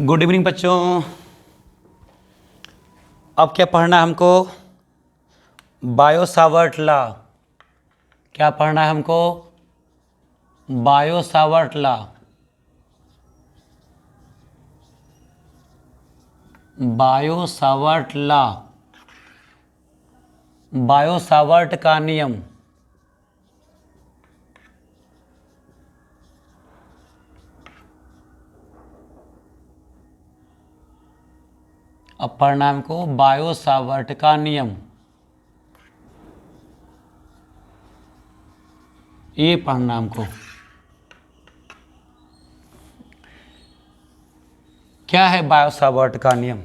Good evening बच्चों। अब क्या पढ़ना है हमको? Bio Savart law. क्या पढ़ना है हमको? Bio Savart law. Biot Savart law, Biot Savart का नियम। अब पढ़ना है हमको बायो सावर्ट का नियम। ये पढ़ना हमको। क्या है बायो सावर्ट का नियम?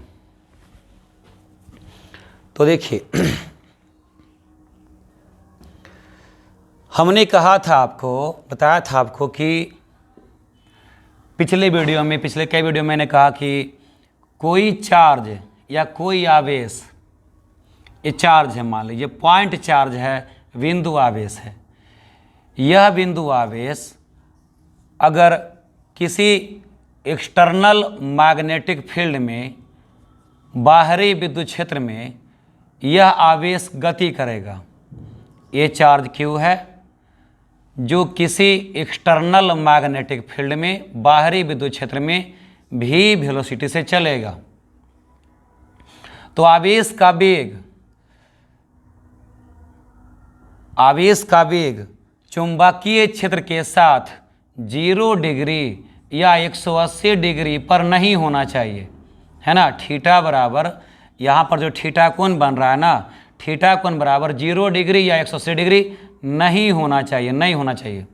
तो देखिए हमने कहा था आपको, बताया था आपको कि पिछले कई वीडियो में मैंने कहा कि कोई चार्ज या कोई आवेश, ये चार्ज है, मान लीजिए पॉइंट चार्ज है, बिंदु आवेश है। यह बिंदु आवेश अगर किसी एक्सटर्नल मैग्नेटिक फील्ड में, बाहरी विद्युत क्षेत्र में यह आवेश गति करेगा। ये चार्ज Q है जो किसी एक्सटर्नल मैग्नेटिक फील्ड में, बाहरी विद्युत क्षेत्र में भी वेलोसिटी से चलेगा। तो आवेश का वेग चुंबकीय क्षेत्र के साथ 0 डिग्री या 180 डिग्री पर नहीं होना चाहिए, है ना। थीटा बराबर, यहाँ पर जो थीटा कोण बन रहा है ना, थीटा कोण बराबर 0 डिग्री या 180 डिग्री नहीं होना चाहिए।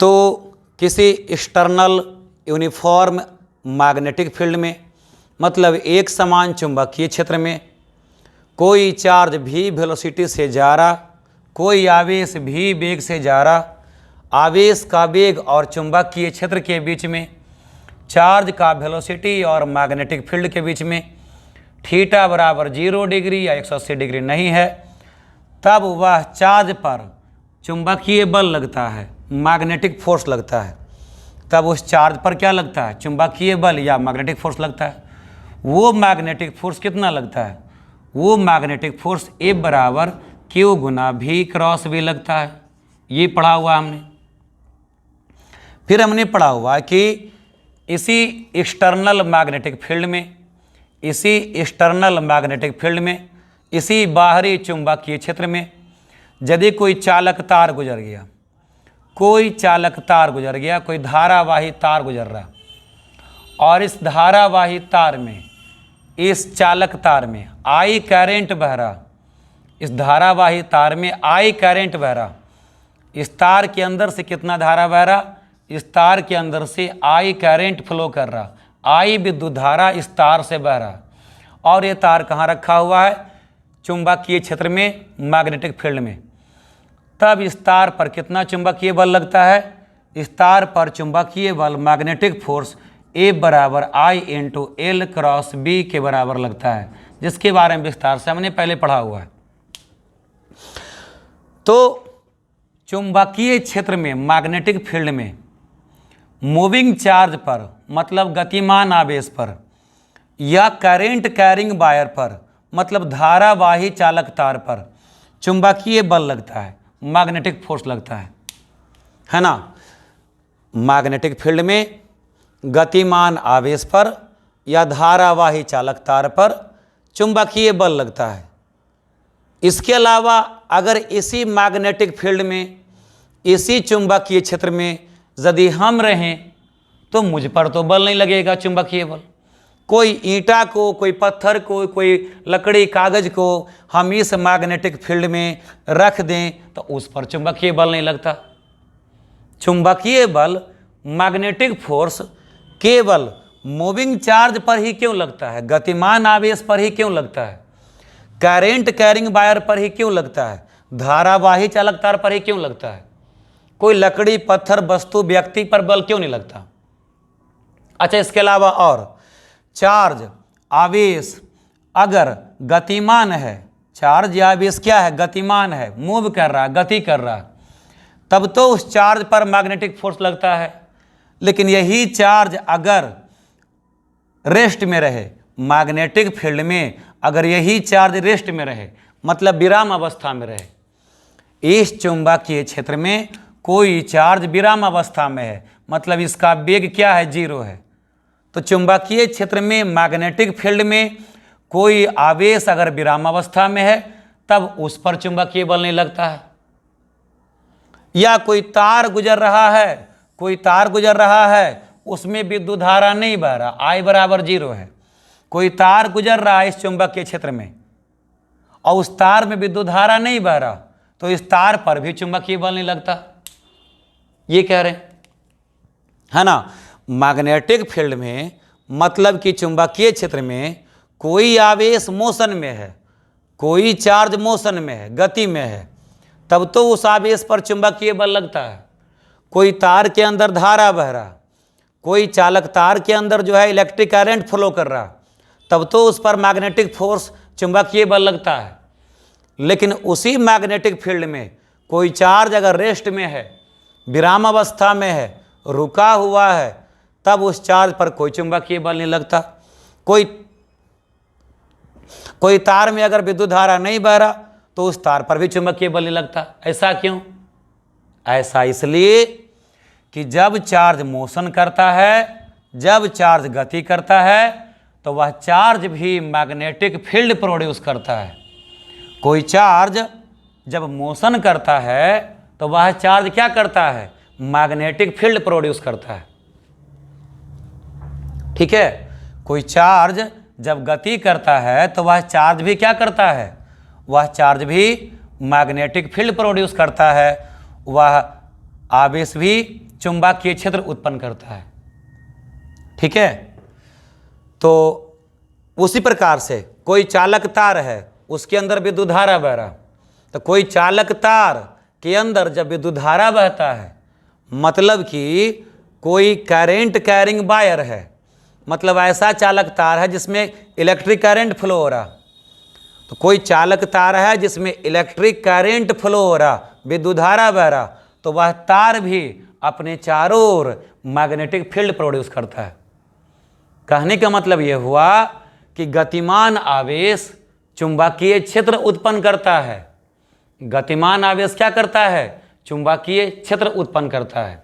तो किसी एक्सटर्नल यूनिफॉर्म मैग्नेटिक फील्ड में, मतलब एक समान चुंबकीय क्षेत्र में, कोई चार्ज भी वेलोसिटी से जा रहा, कोई आवेश भी वेग से जा रहा, आवेश का वेग और चुंबकीय क्षेत्र के बीच में, चार्ज का वेलोसिटी और मैग्नेटिक फील्ड के बीच में थीटा बराबर 0 डिग्री या 180 डिग्री नहीं है, तब वह चार्ज पर चुंबकीय बल लगता है, मैग्नेटिक फोर्स लगता है। तब उस चार्ज पर क्या लगता है? चुंबकीय बल या मैग्नेटिक फोर्स लगता है। वो मैग्नेटिक फोर्स कितना लगता है? वो मैग्नेटिक फोर्स A बराबर Q गुना V क्रॉस V लगता है। ये पढ़ा हुआ हमने। फिर हमने पढ़ा हुआ कि इसी एक्सटर्नल मैग्नेटिक फील्ड में, इसी बाहरी चुंबकीय क्षेत्र में यदि कोई चालक तार गुजर गया, कोई धारावाही तार गुजर रहा, और इस धारावाही तार में, इस चालक तार में I करंट बह रहा, इस धारावाही तार में I करंट बह रहा। इस तार के अंदर से कितना धारा बह रहा? इस तार के अंदर से I करंट फ्लो कर रहा, I विद्युत धारा इस तार से बह रहा। और ये तार कहाँ रखा हुआ है? चुंबकीय क्षेत्र में, मैग्नेटिक फील्ड में। तब इस तार पर कितना चुंबकीय बल लगता है? इस तार पर चुंबकीय बल, मैग्नेटिक फोर्स A बराबर I into L cross B के बराबर लगता है, जिसके बारे में विस्तार से हमने पहले पढ़ा हुआ है। तो चुंबकीय क्षेत्र में, मैग्नेटिक फील्ड में मूविंग चार्ज पर, मतलब गतिमान आवेश पर, या करेंट कैरिंग वायर पर, मतलब धारावाही चालक तार पर चुंबकीय बल लगता है, मैग्नेटिक फोर्स लगता है ना। मैग्नेटिक फील्ड में गतिमान आवेश पर या धारावाही चालक तार पर चुंबकीय बल लगता है। इसके अलावा अगर इसी मैग्नेटिक फील्ड में, इसी चुंबकीय क्षेत्र में यदि हम रहें तो मुझ पर तो बल नहीं लगेगा, चुंबकीय बल। कोई ईंटा को, कोई पत्थर को, कोई लकड़ी कागज को हम इस मैग्नेटिक फील्ड में रख दें तो उस पर चुंबकीय बल नहीं लगता। चुंबकीय बल, मैग्नेटिक फोर्स केवल मूविंग चार्ज पर ही क्यों लगता है? गतिमान आवेश पर ही क्यों लगता है? करेंट कैरिंग वायर पर ही क्यों लगता है? धारावाही चालक तार पर ही क्यों लगता है? कोई लकड़ी, पत्थर, वस्तु, व्यक्ति पर बल क्यों नहीं लगता? अच्छा, इसके अलावा और चार्ज, आवेश अगर गतिमान है, चार्ज या आवेश क्या है? गतिमान है, मूव कर रहा है, गति कर रहा है, तब तो उस चार्ज पर मैग्नेटिक फोर्स लगता है। लेकिन यही चार्ज अगर रेस्ट में रहे, मैग्नेटिक फील्ड में अगर यही चार्ज रेस्ट में रहे, मतलब विराम अवस्था में रहे, इस चुंबकीय क्षेत्र में कोई चार्ज विराम अवस्था में है, मतलब इसका वेग क्या है, 0 है। तो चुंबकीय क्षेत्र में मैग्नेटिक फील्ड में कोई आवेश अगर विराम अवस्था में है तब उस पर चुंबकीय बल नहीं लगता है। या कोई तार गुजर रहा है, कोई तार गुजर रहा है, उसमें विद्युत धारा नहीं बह रहा, I बराबर 0 है। कोई तार गुजर रहा है इस चुंबकीय क्षेत्र में और उस तार में विद्युत धारा नहीं बह रहा, तो इस तार पर भी चुंबकीय बल नहीं लगता, ये कह रहे हैं, है ना। मैग्नेटिक फील्ड में मतलब कि चुंबकीय क्षेत्र में कोई आवेश मोशन में है, कोई चार्ज मोशन में है, गति में है, तब तो उस आवेश पर चुंबकीय बल लगता है। कोई तार के अंदर धारा बह रहा, कोई चालक तार के अंदर जो है इलेक्ट्रिक करंट फ्लो कर रहा, तब तो उस पर मैग्नेटिक फोर्स चुंबकीय बल लगता है। लेकिन उसी मैग्नेटिक फील्ड में कोई चार्ज अगर रेस्ट में है, विराम अवस्था में है, रुका हुआ है, तब उस चार्ज पर कोई चुंबकीय बल नहीं लगता। कोई तार में अगर विद्युत धारा नहीं बह रहा तो उस तार पर भी चुंबकीय बल नहीं लगता। ऐसा क्यों? ऐसा इसलिए कि जब चार्ज मोशन करता है, जब चार्ज गति करता है, तो वह चार्ज भी मैग्नेटिक फील्ड प्रोड्यूस करता है। कोई चार्ज जब मोशन करता है तो वह चार्ज क्या करता है, मैग्नेटिक फील्ड प्रोड्यूस करता है। ठीक है, कोई चार्ज जब गति करता है तो वह चार्ज भी क्या करता है, वह चार्ज भी मैग्नेटिक फील्ड प्रोड्यूस करता है, वह आवेश भी चुंबकीय क्षेत्र उत्पन्न करता है। ठीक है, तो उसी प्रकार से कोई चालक तार है, उसके अंदर विद्युत धारा बह रहा, तो कोई चालक तार के अंदर जब विद्युत धारा बहता है, मतलब कि कोई करंट कैरिंग वायर है, मतलब ऐसा चालक तार है जिसमें इलेक्ट्रिक करंट फ्लो हो रहा, तो कोई चालक तार है जिसमें इलेक्ट्रिक करंट फ्लो हो रहा, विद्युत धारा बह रहा, तो वह तार भी अपने चारों ओर मैग्नेटिक फील्ड प्रोड्यूस करता है। कहने का मतलब यह हुआ कि गतिमान आवेश चुंबकीय क्षेत्र उत्पन्न करता है। गतिमान आवेश क्या करता है, चुंबकीय क्षेत्र उत्पन्न करता है।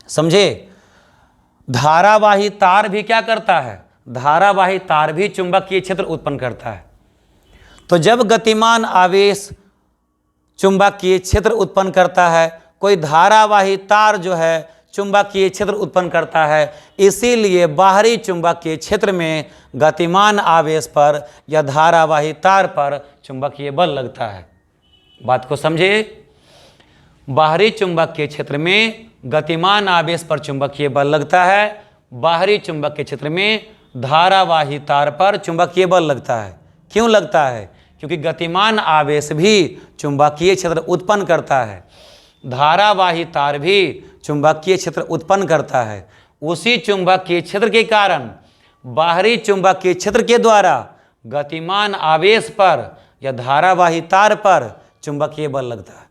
समझे? धारावाही तार भी क्या करता है, धारावाही तार भी चुंबकीय क्षेत्र उत्पन्न करता है। तो जब गतिमान आवेश चुंबकीय क्षेत्र उत्पन्न करता है, कोई धारावाही तार जो है चुंबकीय क्षेत्र उत्पन्न करता है, इसीलिए बाहरी चुंबकीय क्षेत्र में गतिमान आवेश पर या धारावाही तार पर चुंबकीय बल लगता है। बात को समझे? बाहरी चुंबकीय क्षेत्र में गतिमान आवेश पर चुंबकीय बल लगता है, बाहरी चुंबकीय क्षेत्र में धारावाही तार पर चुंबकीय बल लगता है। क्यों लगता है? क्योंकि गतिमान आवेश भी चुंबकीय क्षेत्र उत्पन्न करता है, धारावाही तार भी चुंबकीय क्षेत्र उत्पन्न करता है। उसी चुंबकीय क्षेत्र के कारण बाहरी चुंबकीय क्षेत्र के द्वारा गतिमान आवेश पर या धारावाही तार पर चुंबकीय बल लगता है।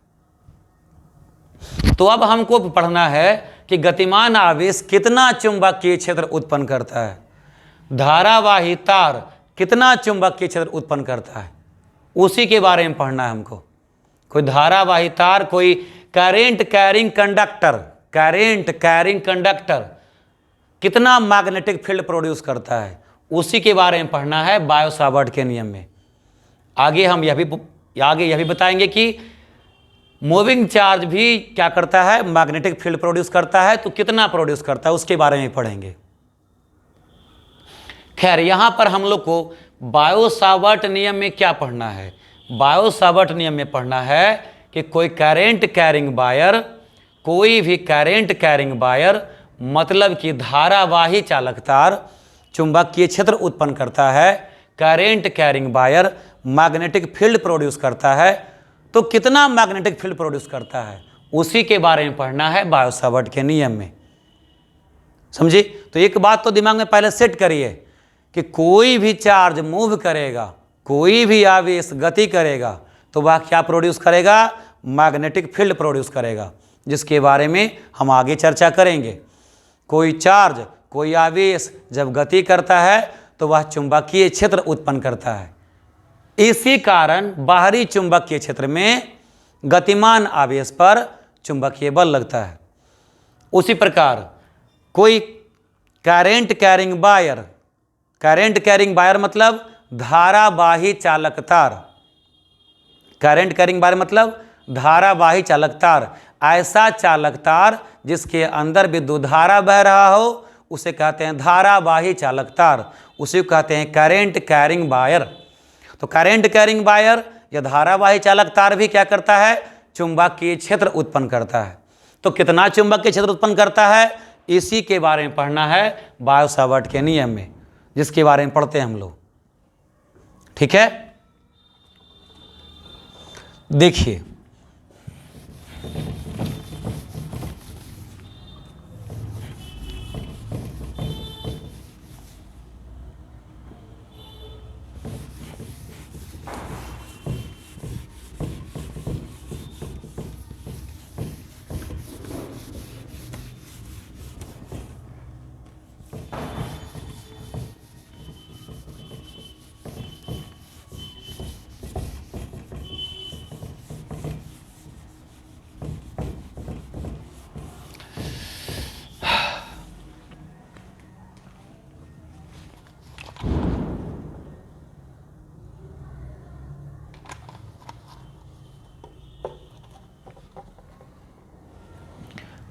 तो अब हमको पढ़ना है कि गतिमान आवेश कितना चुंबकीय क्षेत्र उत्पन्न करता है, धारावाही तार कितना चुंबकीय क्षेत्र उत्पन्न करता है, उसी के बारे में पढ़ना है हमको। कोई धारावाही तार, कोई current carrying conductor, current carrying conductor कितना मैग्नेटिक फील्ड प्रोड्यूस करता है, उसी के बारे में पढ़ना है बायो सावर्ट के नियम में। आगे हम यह भी बताएंगे कि मूविंग चार्ज भी क्या करता है, मैग्नेटिक फील्ड प्रोड्यूस करता है, तो कितना प्रोड्यूस करता है उसके बारे में पढ़ेंगे। खैर, यहाँ पर हम लोग को बायो सावर्ट नियम में क्या पढ़ना है, बायो सावर्ट नियम में पढ़ना है कि कोई करंट कैरिंग वायर, कोई भी करंट कैरिंग वायर मतलब कि धारावाही चालक तार चुंबकीय क्षेत्र उत्पन्न करता है, current carrying wire magnetic field produce करता है, तो कितना मैग्नेटिक फील्ड प्रोड्यूस करता है उसी के बारे में पढ़ना है बायो सावर्ट के नियम में। समझे? तो एक बात तो दिमाग में पहले सेट करिए कि कोई भी चार्ज मूव करेगा, कोई भी आवेश गति करेगा, तो वह क्या प्रोड्यूस करेगा, मैग्नेटिक फील्ड प्रोड्यूस करेगा। जिसके बारे में हम आगे चर्चा करेंगे। कोई चार्ज, कोई आवेश जब गति करता है तो वह चुंबकीय क्षेत्र उत्पन्न करता है। इसी कारण बाहरी चुंबकीय क्षेत्र में गतिमान आवेश पर चुंबकीय बल लगता है। उसी प्रकार कोई current carrying wire, current carrying wire मतलब धारावाही चालक तार, करंट कैरिंग वायर मतलब धारावाही चालक तार, ऐसा चालक तार जिसके अंदर विद्युत धारा बह रहा हो उसे कहते हैं धारावाही चालक तार, उसे कहते हैं करंट कैरिंग वायर। तो करंट कैरिंग वायर या धारावाही चालक तार भी क्या करता है, चुंबकीय क्षेत्र उत्पन्न करता है। तो कितना चुंबकीय क्षेत्र उत्पन्न करता है, इसी के बारे में पढ़ना है बायो-सावर्ट के नियम में, जिसके बारे में पढ़ते हैं हम लोग। ठीक है, देखिए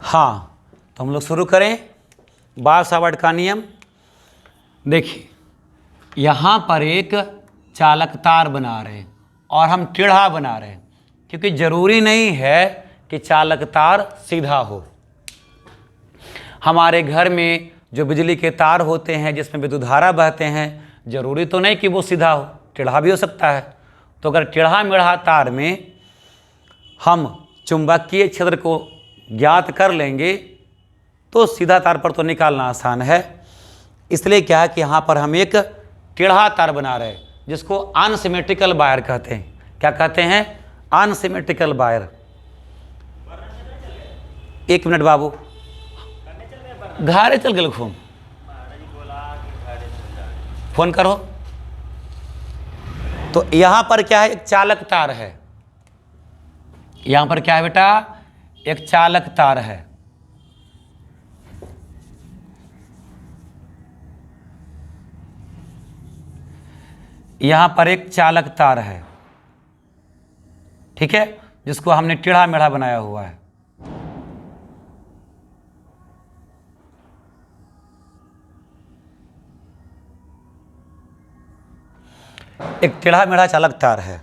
हाँ, तो हम लोग शुरू करें बायो-सावर्ट का नियम। देखिए यहाँ पर एक चालक तार बना रहे हैं और हम टेढ़ा बना रहे हैं, क्योंकि ज़रूरी नहीं है कि चालक तार सीधा हो। हमारे घर में जो बिजली के तार होते हैं जिसमें विद्युत धारा बहते हैं, ज़रूरी तो नहीं कि वो सीधा हो, टेढ़ा भी हो सकता है। तो अगर टेढ़ा मेढ़ा तार में हम चुंबकीय क्षेत्र को ज्ञात कर लेंगे तो सीधा तार पर तो निकालना आसान है। इसलिए क्या है कि यहाँ पर हम एक टेढ़ा तार बना रहे हैं जिसको अनसिमेट्रिकल वायर कहते हैं। क्या कहते हैं, अनसिमेट्रिकल वायर। एक मिनट बाबू, घरे चल गए खूब, फोन करो। तो यहाँ पर क्या है, एक चालक तार है। यहाँ पर क्या है बेटा, एक चालक तार है। यहां पर एक चालक तार है, ठीक है, जिसको हमने टेढ़ा मेढ़ा बनाया हुआ है। एक टेढ़ा मेढ़ा चालक तार है।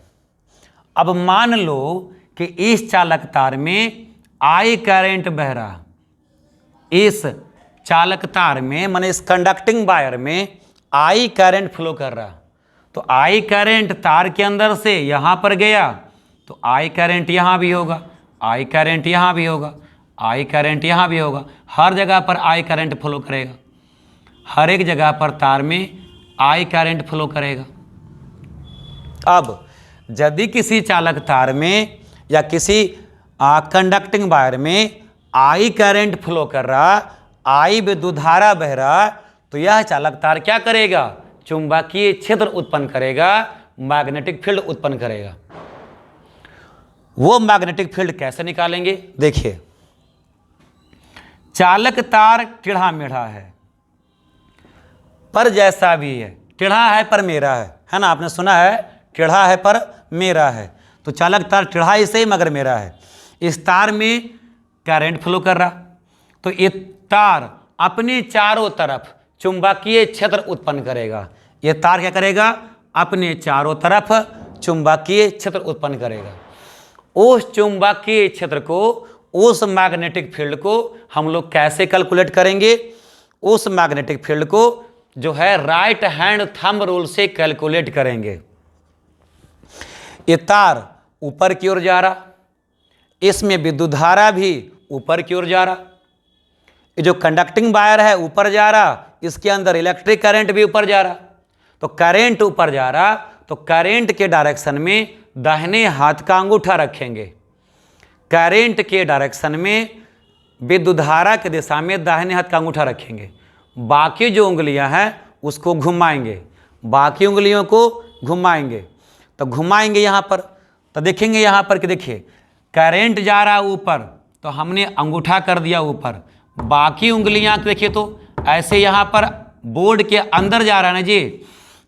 अब मान लो कि इस चालक तार में आई करंट बह रहा, इस चालक तार में माने इस कंडक्टिंग वायर में आई करंट फ्लो कर रहा। तो आई करंट तार के अंदर से यहाँ पर गया तो आई करंट यहाँ भी होगा, आई करंट यहाँ भी होगा, आई करंट यहाँ भी होगा। हर जगह पर आई करंट फ्लो करेगा, हर एक जगह पर तार में आई करंट फ्लो करेगा। अब यदि किसी चालक तार में या किसी कंडक्टिंग वायर में आई करंट फ्लो कर रहा, आई विद्युत धारा बह रहा, तो यह चालक तार क्या करेगा, चुंबकीय क्षेत्र उत्पन्न करेगा, मैग्नेटिक फील्ड उत्पन्न करेगा। वो मैग्नेटिक फील्ड कैसे निकालेंगे, देखिए चालक तार टेढ़ा मेढ़ा है पर जैसा भी है, टेढ़ा है पर मेरा है ना, आपने सुना है टेढ़ा है पर मेरा है। तो चालक तार टेढ़ा ही सही मगर मेरा है। इस तार में करंट फ्लो कर रहा, तो ये तार अपने चारों तरफ चुंबकीय क्षेत्र उत्पन्न करेगा। ये तार क्या करेगा, अपने चारों तरफ चुंबकीय क्षेत्र उत्पन्न करेगा। उस चुंबकीय क्षेत्र को, उस मैग्नेटिक फील्ड को हम लोग कैसे कैलकुलेट करेंगे, उस मैग्नेटिक फील्ड को जो है राइट हैंड थंब रूल से कैलकुलेट करेंगे। ये तार ऊपर की ओर जा रहा, इसमें विद्युत धारा भी ऊपर की ओर जा रहा, ये जो कंडक्टिंग वायर है ऊपर जा रहा, इसके अंदर इलेक्ट्रिक करंट भी ऊपर जा रहा। तो करंट ऊपर जा रहा तो करंट के डायरेक्शन में दाहिने हाथ का अंगूठा रखेंगे, करंट के डायरेक्शन में विद्युत धारा की दिशा में दाहिने हाथ का अंगूठा रखेंगे, बाकी जो उंगलियां हैं उसको घुमाएंगे, बाकी उंगलियों को घुमाएंगे। तो घुमाएंगे यहाँ पर, तो देखेंगे यहाँ पर कि देखिए करंट जा रहा ऊपर, तो हमने अंगूठा कर दिया ऊपर, बाकी उंगलियां देखिए तो ऐसे यहाँ पर बोर्ड के अंदर जा रहा है ना जी,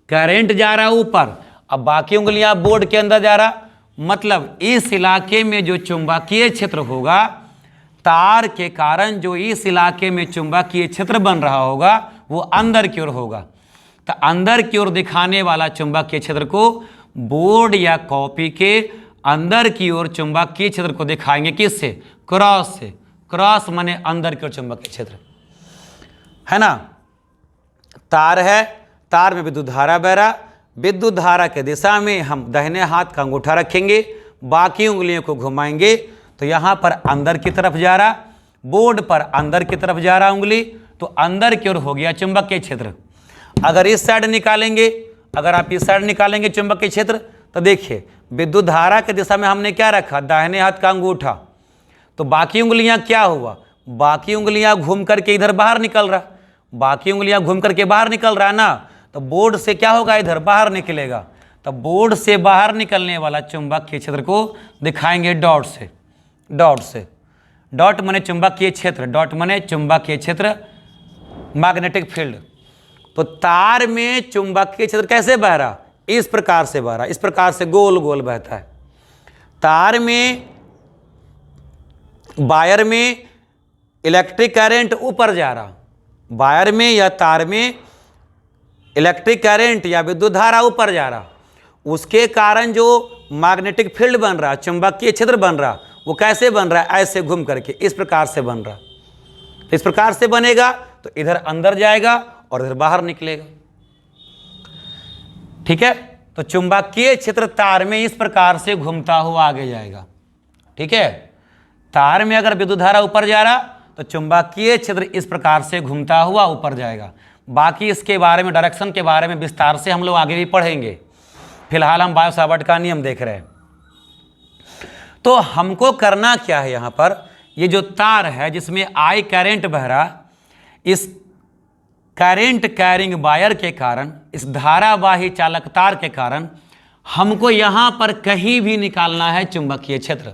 करंट जा रहा ऊपर, अब बाकी उंगलियां बोर्ड के अंदर जा रहा, मतलब इस इलाके में जो चुंबकीय क्षेत्र होगा, तार के कारण जो इस इलाके में चुंबकीय क्षेत्र बन रहा होगा वो अंदर की ओर होगा। तो अंदर की ओर दिखाने वाला चुंबकीय क्षेत्र को बोर्ड या कॉपी के अंदर की ओर चुंबकीय क्षेत्र को दिखाएंगे किससे? क्रॉस से। क्रॉस माने अंदर की ओर चुंबकीय क्षेत्र, है ना। तार है, तार में विद्युत धारा बह रहा, विद्युत धारा के दिशा में हम दाहिने हाथ का अंगूठा रखेंगे, बाकी उंगलियों को घुमाएंगे, तो यहाँ पर अंदर की तरफ जा रहा, बोर्ड पर अंदर की तरफ जा रहा उंगली, तो अंदर की ओर हो गया चुंबकीय क्षेत्र। अगर इस साइड निकालेंगे, अगर आप इस साइड निकालेंगे चुंबकीय क्षेत्र, तो देखिए विद्युत धारा की दिशा में हमने क्या रखा? दाहिने हाथ का अंगूठा, तो बाकी उंगलियां क्या हुआ? बाकी उंगलियां घूम करके इधर बाहर निकल रहा, बाकी उंगलियां घूम करके बाहर निकल रहा है ना, तो बोर्ड से क्या होगा? इधर बाहर निकलेगा। तो बोर्ड से बाहर निकलने वाला चुंबकीय क्षेत्र को दिखाएंगे डॉट से। डॉट से, डॉट माने चुंबकीय क्षेत्र, डॉट माने चुंबकीय क्षेत्र, मैग्नेटिक फील्ड। तो तार में चुंबकीय क्षेत्र कैसे बह रहा? इस प्रकार से बह रहा, इस प्रकार से गोल गोल बहता है। तार में, वायर में इलेक्ट्रिक करंट ऊपर जा रहा, वायर में या तार में इलेक्ट्रिक करंट या विद्युत धारा ऊपर जा रहा, उसके कारण जो मैग्नेटिक फील्ड बन रहा, चुंबकीय क्षेत्र बन रहा, वो कैसे बन रहा है? ऐसे घूम करके इस प्रकार से बन रहा। इस प्रकार से बनेगा तो इधर अंदर जाएगा और इधर बाहर निकलेगा, ठीक है। तो चुंबकीय क्षेत्र तार में इस प्रकार से घूमता हुआ आगे जाएगा, ठीक है। तार में अगर विद्युत धारा ऊपर जा रहा तो चुंबकीय क्षेत्र इस प्रकार से घूमता हुआ ऊपर जाएगा। बाकी इसके बारे में, डायरेक्शन के बारे में विस्तार से हम लोग आगे भी पढ़ेंगे, फिलहाल हम बायो सावर्ट का नियम देख रहे हैं। तो हमको करना क्या है? यहाँ पर ये जो तार है जिसमें आई करंट बह रहा, इस करंट कैरिंग वायर के कारण, इस धारावाही चालक तार के कारण हमको यहाँ पर कहीं भी निकालना है चुंबकीय क्षेत्र,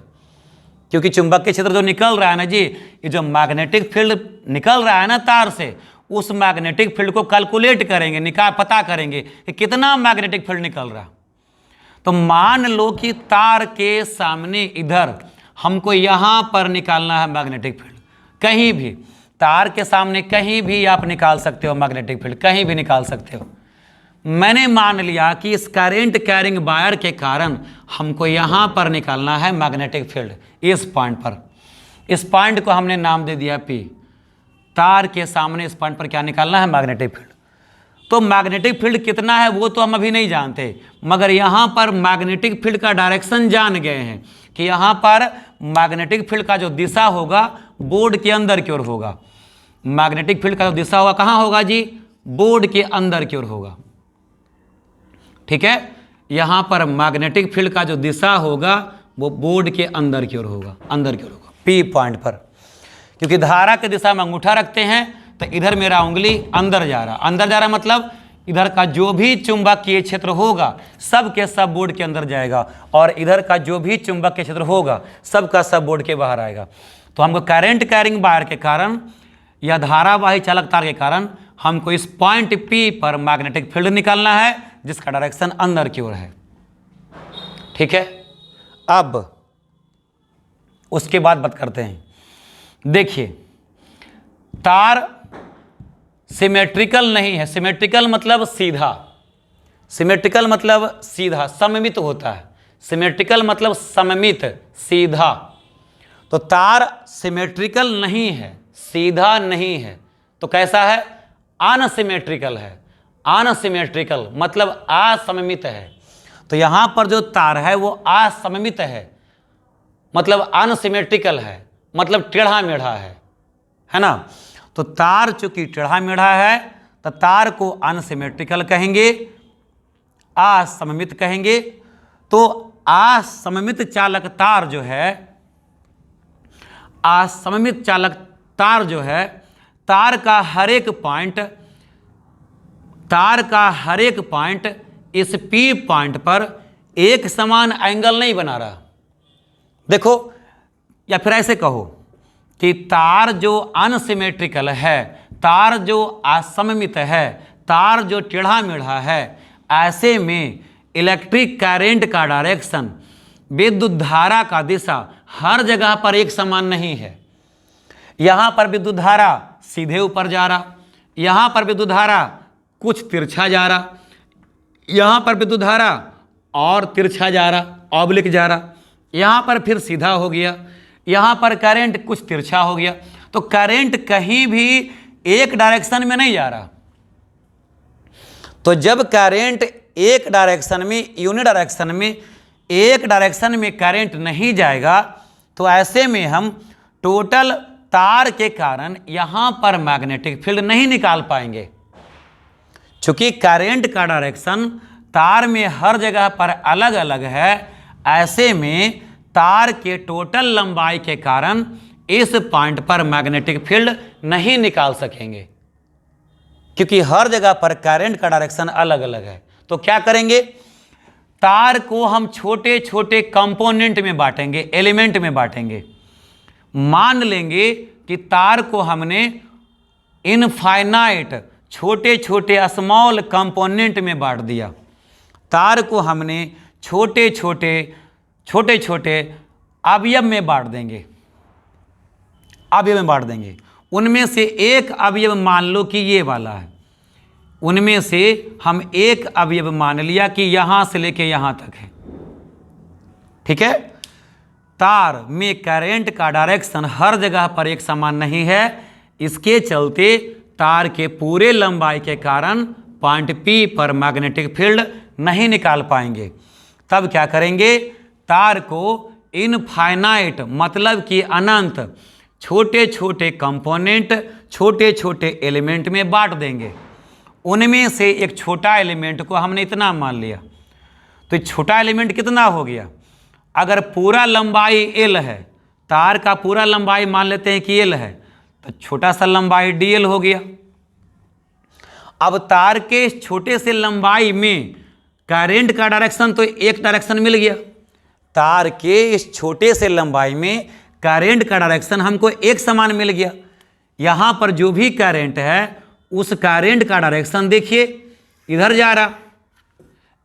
क्योंकि चुंबकीय क्षेत्र जो निकल रहा है ना जी, ये जो मैग्नेटिक फील्ड निकल रहा है ना तार से, उस मैग्नेटिक फील्ड को कैलकुलेट करेंगे, पता करेंगे कि कितना मैग्नेटिक फील्ड निकल रहा। तो मान लो कि तार के सामने इधर हमको यहाँ पर निकालना है मैग्नेटिक फील्ड, कहीं भी तार के सामने कहीं भी आप निकाल सकते हो मैग्नेटिक फील्ड, कहीं भी निकाल सकते हो। मैंने मान लिया कि इस करंट कैरिंग वायर के कारण हमको यहाँ पर निकालना है मैग्नेटिक फील्ड, इस पॉइंट पर। इस पॉइंट को हमने नाम दे दिया P। तार के सामने इस पॉइंट पर क्या निकालना है? Magnetic field. तो मैग्नेटिक फील्ड कितना है वो तो हम अभी नहीं जानते, मगर यहाँ पर मैग्नेटिक फील्ड का डायरेक्शन जान गए हैं कि यहाँ पर मैग्नेटिक फील्ड का जो दिशा होगा बोर्ड के अंदर की ओर होगा। मैग्नेटिक फील्ड का जो दिशा होगा कहाँ होगा जी? बोर्ड के अंदर की ओर होगा, ठीक है। यहाँ पर मैग्नेटिक फील्ड का जो दिशा होगा वो बोर्ड के अंदर की ओर होगा, अंदर की ओर होगा, P पॉइंट पर। क्योंकि धारा की दिशा में अंगूठा रखते हैं तो इधर मेरा उंगली अंदर जा रहा, अंदर जा रहा मतलब इधर का जो भी चुंबकीय क्षेत्र होगा सब के सब बोर्ड के अंदर जाएगा, और इधर का जो भी चुंबकीय क्षेत्र होगा सब का सब बोर्ड के बाहर आएगा। तो हमको करंट कैरिंग वायर के कारण या धारावाही चालक तार के कारण हमको इस पॉइंट P पर मैग्नेटिक फील्ड निकालना है जिसका डायरेक्शन अंदर की ओर है, ठीक है। अब उसके बाद बात करते हैं। देखिए तार सिमेट्रिकल नहीं है, सिमेट्रिकल मतलब सीधा, सिमेट्रिकल मतलब सीधा, सममित होता है। सिमेट्रिकल मतलब सममित, सीधा। तो तार सिमेट्रिकल नहीं है, सीधा नहीं है, तो कैसा है? अनसिमेट्रिकल है। अनसिमेट्रिकल मतलब असममित है। तो यहां पर जो तार है वो असममित है, मतलब अनसिमेट्रिकल है, मतलब टेढ़ा मेढ़ा है ना। तो तार चूंकि टेढ़ा मेढ़ा है तो तार को अनसिमेट्रिकल कहेंगे, असममित कहेंगे। तो असममित चालक तार जो है असममित चालक तार जो है, तार का हर एक पॉइंट इस P पॉइंट पर एक समान एंगल नहीं बना रहा। देखो, या फिर ऐसे कहो कि तार जो अनसिमेट्रिकल है, तार जो असममित है, तार जो टेढ़ा मेढ़ा है, ऐसे में इलेक्ट्रिक करंट का डायरेक्शन, विद्युत धारा का दिशा हर जगह पर एक समान नहीं है। यहाँ पर विद्युत धारा सीधे ऊपर जा रहा, यहाँ पर विद्युत धारा कुछ तिरछा जा रहा, यहाँ पर विद्युत धारा और तिरछा जा रहा, ऑब्लिक जा रहा, यहाँ पर फिर सीधा हो गया, यहाँ पर करंट कुछ तिरछा हो गया। तो करंट कहीं भी एक डायरेक्शन में नहीं जा रहा। तो जब करंट एक डायरेक्शन में, यूनिडायरेक्शन में, एक डायरेक्शन में करंट नहीं जाएगा, तो ऐसे में हम टोटल तार के कारण यहाँ पर मैग्नेटिक फील्ड नहीं निकाल पाएंगे। चूंकि करंट का डायरेक्शन तार में हर जगह पर अलग अलग है, ऐसे में तार के टोटल लंबाई के कारण इस पॉइंट पर मैग्नेटिक फील्ड नहीं निकाल सकेंगे, क्योंकि हर जगह पर करंट का डायरेक्शन अलग अलग है। तो क्या करेंगे, तार को हम छोटे छोटे कंपोनेंट में बांटेंगे, एलिमेंट में बांटेंगे। मान लेंगे कि तार को हमने इनफाइनाइट छोटे छोटे स्मॉल कंपोनेंट में बांट दिया। तार को हमने छोटे छोटे अवयव में बांट देंगे, अवयव में बांट देंगे। उनमें से एक अवयव मान लो कि ये वाला है, उनमें से हम एक अवयव मान लिया कि यहाँ से लेके यहाँ तक है, ठीक है। तार में करंट का डायरेक्शन हर जगह पर एक समान नहीं है, इसके चलते तार के पूरे लंबाई के कारण पॉइंट P पर मैग्नेटिक फील्ड नहीं निकाल पाएंगे। तब क्या करेंगे, तार को इनफाइनाइट मतलब कि अनंत छोटे छोटे कंपोनेंट, छोटे छोटे एलिमेंट में बांट देंगे। उनमें से एक छोटा एलिमेंट को हमने इतना मान लिया, तो छोटा एलिमेंट कितना हो गया, अगर पूरा लंबाई L है, तार का पूरा लंबाई मान लेते हैं कि L है, तो छोटा सा लंबाई dl हो गया। अब तार के छोटे से लंबाई में करंट का डायरेक्शन तो एक डायरेक्शन मिल गया। तार के इस छोटे से लंबाई में करंट का डायरेक्शन हमको एक समान मिल गया। यहाँ पर जो भी करंट है उस करंट का डायरेक्शन देखिए इधर जा रहा,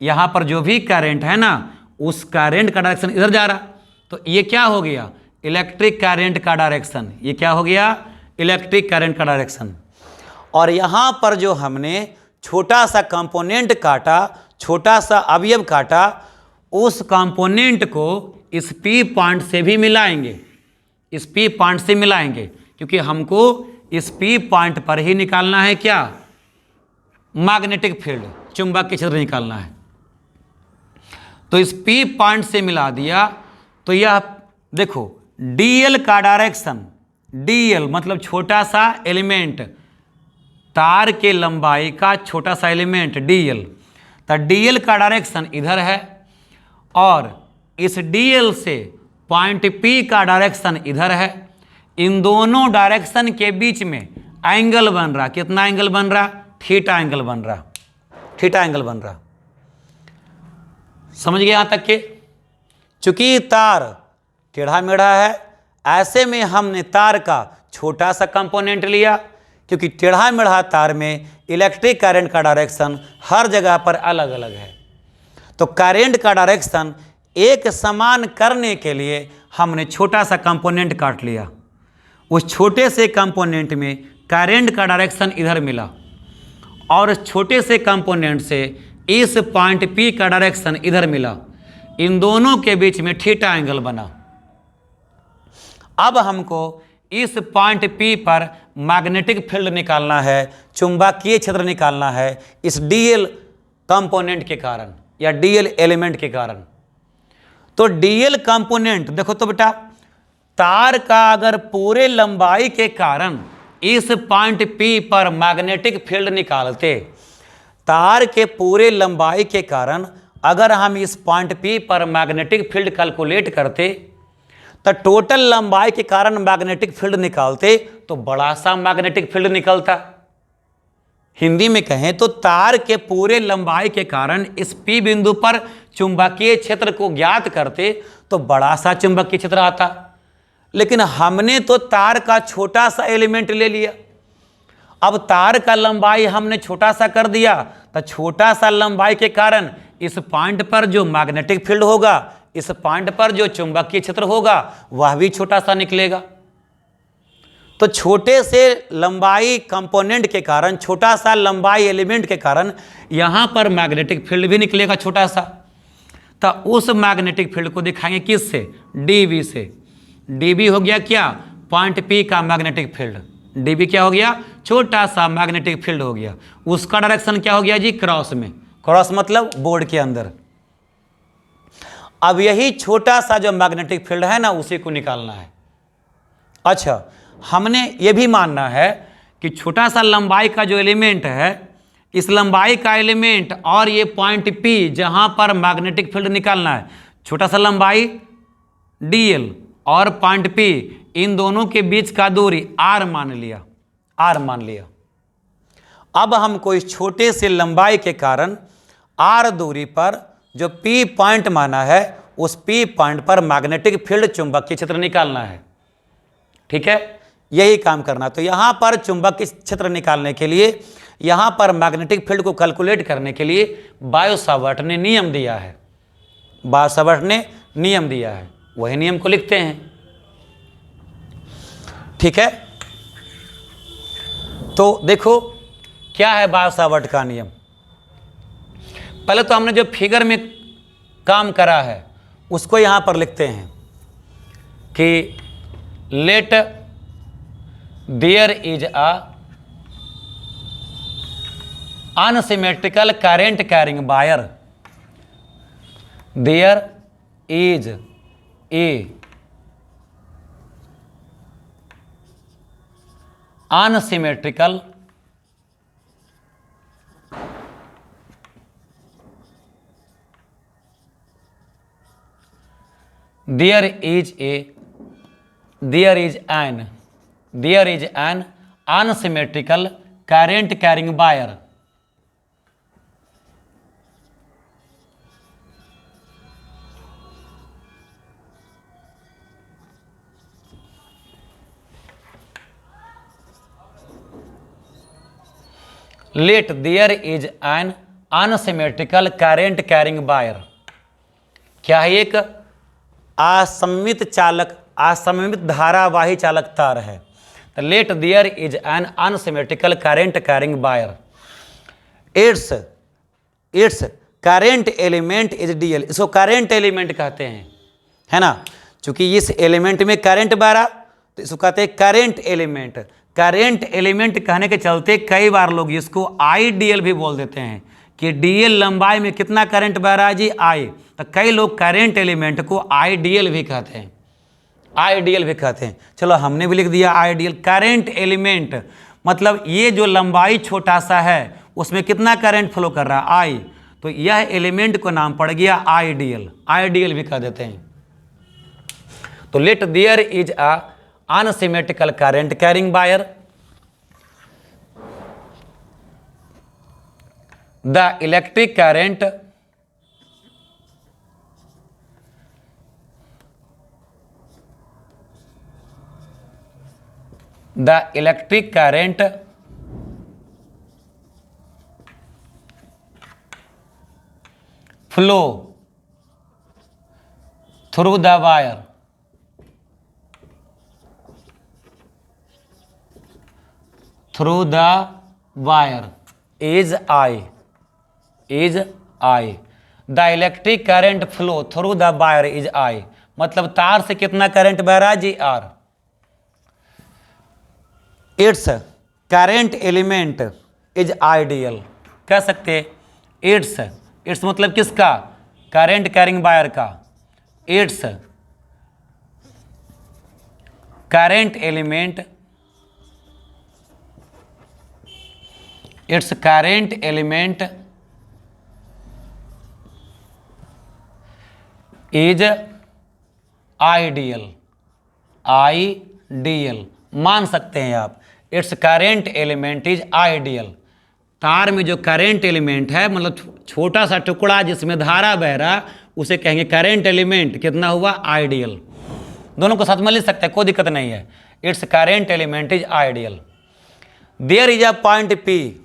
यहाँ पर जो भी करंट है ना उस करंट का डायरेक्शन इधर जा रहा। तो ये क्या हो गया, इलेक्ट्रिक करंट का डायरेक्शन। ये क्या हो गया, इलेक्ट्रिक करंट का डायरेक्शन। और यहाँ पर जो हमने छोटा सा कंपोनेंट काटा, छोटा सा अवयव काटा, उस कंपोनेंट को इस P पॉइंट से भी मिलाएंगे, इस P पॉइंट से मिलाएंगे, क्योंकि हमको इस P पॉइंट पर ही निकालना है क्या, मैग्नेटिक फील्ड, चुंबकीय क्षेत्र निकालना है। तो इस P पॉइंट से मिला दिया, तो यह देखो dl का डायरेक्शन, dl मतलब छोटा सा एलिमेंट, तार के लंबाई का छोटा सा एलिमेंट dl, तो dl का डायरेक्शन इधर है और इस dl से पॉइंट P का डायरेक्शन इधर है। इन दोनों डायरेक्शन के बीच में एंगल बन रहा, कितना एंगल बन रहा, थीटा एंगल बन रहा, थीटा एंगल बन रहा। समझ गए यहाँ तक के। चूंकि तार टेढ़ा मेढ़ा है, ऐसे में हमने तार का छोटा सा कंपोनेंट लिया, क्योंकि टेढ़ा मेढ़ा तार में इलेक्ट्रिक करंट का डायरेक्शन हर जगह पर अलग अलग है। तो करंट का डायरेक्शन एक समान करने के लिए हमने छोटा सा कंपोनेंट काट लिया। उस छोटे से कंपोनेंट में करंट का डायरेक्शन इधर मिला और उस छोटे से कंपोनेंट से इस पॉइंट P का डायरेक्शन इधर मिला। इन दोनों के बीच में थीटा एंगल बना। अब हमको इस पॉइंट P पर मैग्नेटिक फील्ड निकालना है, चुंबकीय क्षेत्र निकालना है, इस dl कंपोनेंट के कारण या dl एलिमेंट के कारण। तो dl कंपोनेंट देखो तो बेटा, तार का अगर पूरे लंबाई के कारण इस पॉइंट P पर मैग्नेटिक फील्ड निकालते, तार के पूरे लंबाई के कारण अगर हम इस पॉइंट P पर मैग्नेटिक फील्ड कैलकुलेट करते, तो टोटल लंबाई के कारण मैग्नेटिक फील्ड निकालते तो बड़ा सा मैग्नेटिक फील्ड निकलता। हिंदी में कहें तो तार के पूरे लंबाई के कारण इस P बिंदु पर चुंबकीय क्षेत्र को ज्ञात करते तो बड़ा सा चुंबकीय क्षेत्र आता। लेकिन हमने तो तार का छोटा सा एलिमेंट ले लिया। अब तार का लंबाई हमने छोटा सा कर दिया तो छोटा सा लंबाई के कारण इस पॉइंट पर जो मैग्नेटिक फील्ड होगा, इस पॉइंट पर जो चुंबकीय क्षेत्र होगा वह भी छोटा सा निकलेगा। तो छोटे से लंबाई कंपोनेंट के कारण, छोटा सा लंबाई एलिमेंट के कारण यहां पर मैग्नेटिक फील्ड भी निकलेगा छोटा सा। तो उस मैग्नेटिक फील्ड को दिखाएंगे किससे? डीवी से। डीवी हो गया क्या? पॉइंट पी का मैग्नेटिक फील्ड। डीवी क्या हो गया? छोटा सा मैग्नेटिक फील्ड हो गया। उसका डायरेक्शन क्या हो गया जी? क्रॉस में। क्रॉस मतलब बोर्ड के अंदर। अब यही छोटा सा जो मैग्नेटिक फील्ड है ना, उसी को निकालना है। अच्छा, हमने ये भी मानना है कि छोटा सा लंबाई का जो एलिमेंट है, इस लंबाई का एलिमेंट और ये पॉइंट पी जहां पर मैग्नेटिक फील्ड निकालना है, छोटा सा लंबाई डीएल और पॉइंट पी, इन दोनों के बीच का दूरी आर मान लिया। आर मान लिया। अब हमको इस छोटे से लंबाई के कारण आर दूरी पर जो पी पॉइंट माना है, उस पी पॉइंट पर मैग्नेटिक फील्ड चुंबकीय क्षेत्र निकालना है। ठीक है, यही काम करना। तो यहां पर चुंबकीय क्षेत्र निकालने के लिए, यहां पर मैग्नेटिक फील्ड को कैलकुलेट करने के लिए बायो-सावर्ट ने नियम दिया है। बायो-सावर्ट ने नियम दिया है, वही नियम को लिखते हैं। ठीक है, तो देखो क्या है बायो-सावर्ट का नियम। पहले तो हमने जो फिगर में काम करा है उसको यहां पर लिखते हैं कि let there is a unsymmetrical current carrying wire, there is a unsymmetrical there is an unsymmetrical current carrying wire let there is an unsymmetrical current carrying wire। क्या है? एक असममित चालक, असममित धारावाही चालक तार है। तो let there is an unsymmetrical current carrying wire, it's current element is DL. इसको करंट एलिमेंट कहते हैं, है ना। चूंकि इस एलिमेंट में करंट बह रहा तो इसको कहते हैं करंट एलिमेंट। करंट एलिमेंट कहने के चलते कई बार लोग इसको आई डीएल भी बोल देते हैं कि डीएल लंबाई में कितना करंट बह रहा है जी? आई। तो कई लोग करंट एलिमेंट को आईडीएल भी कहते हैं, आईडीएल भी कहते हैं। चलो हमने भी लिख दिया आईडीएल। करंट एलिमेंट मतलब ये जो लंबाई छोटा सा है उसमें कितना करंट फ्लो कर रहा है? आई। तो यह एलिमेंट को नाम पड़ गया आईडीएल, आईडीएल भी कह देते हैं। तो let there is a unsymmetrical current carrying wire, the electric current flow through the wire is I, the electric current flow through the wire is I। मतलब तार से कितना करंट बह रहा है जी? R. It's current element is ideal, कह सकते हैं। इट्स मतलब किसका? करंट कैरिंग वायर का। It's current element, its current element is ideal। Ideal, मान सकते हैं आप। It's current element is ideal. तार में जो करेंट एलिमेंट है, मतलब छोटा सा टुकड़ा जिसमें धारा बह रहा, उसे कहेंगे करेंट एलिमेंट। कितना हुआ? आइडियल। दोनों को साथ में लिख सकते हैं, कोई दिक्कत नहीं है। It's current element is ideal. There is a point P,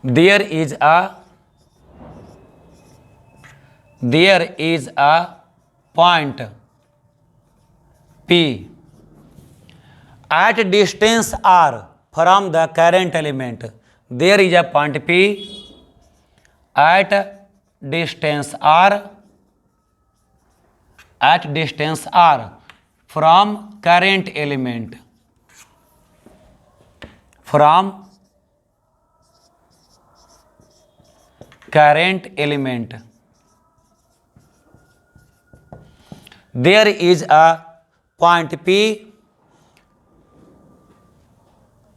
there is a point P at distance r from the current element. There is a point P at distance r from current element, from current element. There is a point P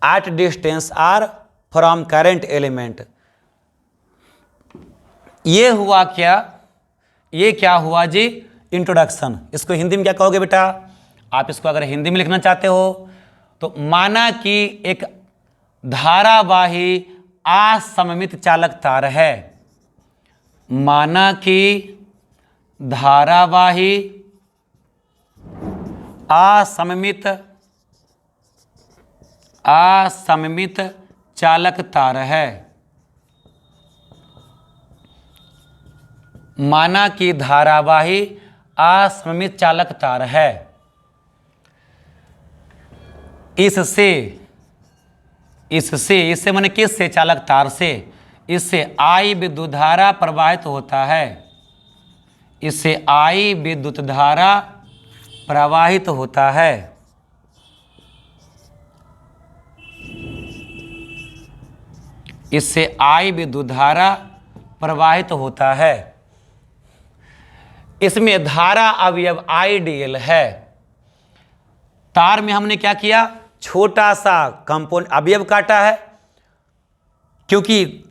at distance r from current element. ये हुआ क्या? ये क्या हुआ जी? Introduction. इसको हिंदी में क्या कहोगे बेटा? आप इसको अगर हिंदी में लिखना चाहते हो तो माना कि एक धारावाही असममित चालक तार है। माना कि धारावाही असममित चालक तार है। माना कि धारावाही असममित चालक तार है। इससे माने किससे? चालक तार से। इससे आई विद्युत धारा प्रवाहित होता है। इससे आई विद्युत धारा प्रवाहित होता है। इससे आई विद्युत धारा प्रवाहित होता है। इसमें धारा अवयव आइडियल है। तार में हमने क्या किया? छोटा सा कंपोनेंट अवयव काटा है, क्योंकि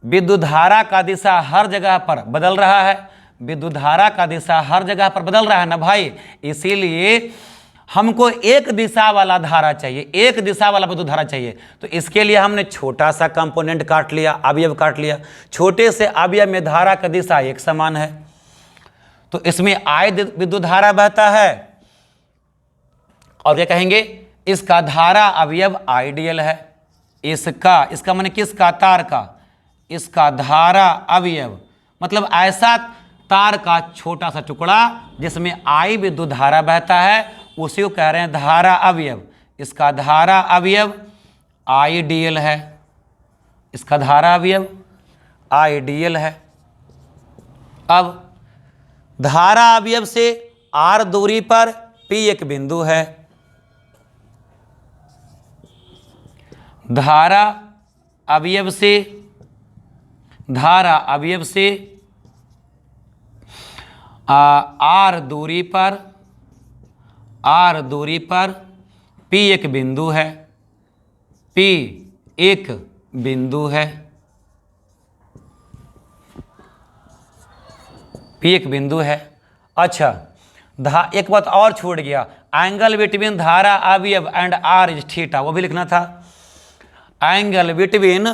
विद्युत धारा का दिशा हर जगह पर बदल रहा है। विद्युत धारा का दिशा हर जगह पर बदल रहा है ना भाई, इसीलिए हमको एक दिशा वाला धारा चाहिए, एक दिशा वाला विद्युत धारा चाहिए। तो इसके लिए हमने छोटा सा कंपोनेंट काट लिया, अवयव काट लिया। छोटे से अवयव में धारा का दिशा एक समान है, तो इसमें आई विद्युत धारा बहता है। और क्या कहेंगे? इसका धारा अवयव आइडियल है। इसका माने किसका? तार का। इसका धारा अवयव मतलब ऐसा तार का छोटा सा टुकड़ा जिसमें आई विद्युत धारा बहता है, उसी को कह रहे हैं धारा अवयव। इसका धारा अवयव आइडियल है। इसका धारा अवयव आइडियल है। अब धारा अवयव से r दूरी पर P एक बिंदु है। धारा अवयव से r दूरी पर P एक बिंदु है। P एक बिंदु है। P एक बिंदु है। अच्छा, एक बात और छूट गया, एंगल बिटवीन धारा अवयव एंड r इज थीटा, वो भी लिखना था। Angle between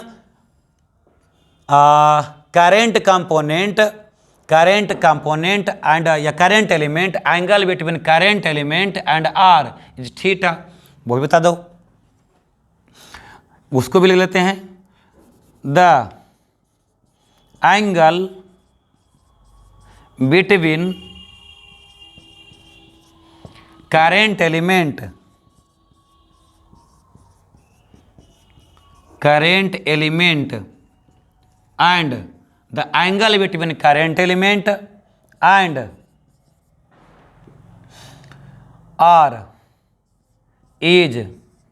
current component and या current element, angle between current element and r is theta, वो भी बता दो। उसको भी लिख लेते हैं। The angle between current element and the angle between current element and r is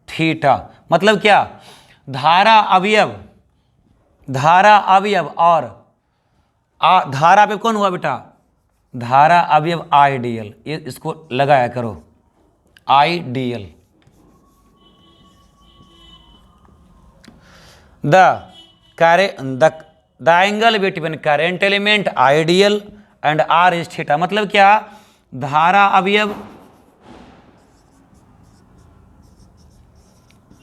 theta. मतलब क्या? धारा अवयव और धारा अवयव कौन हुआ बेटा? धारा अवयव आइडियल। ये इसको लगाया करो, ideal. The angle between current element ideal and r is theta. मतलब क्या? धारा अवयव,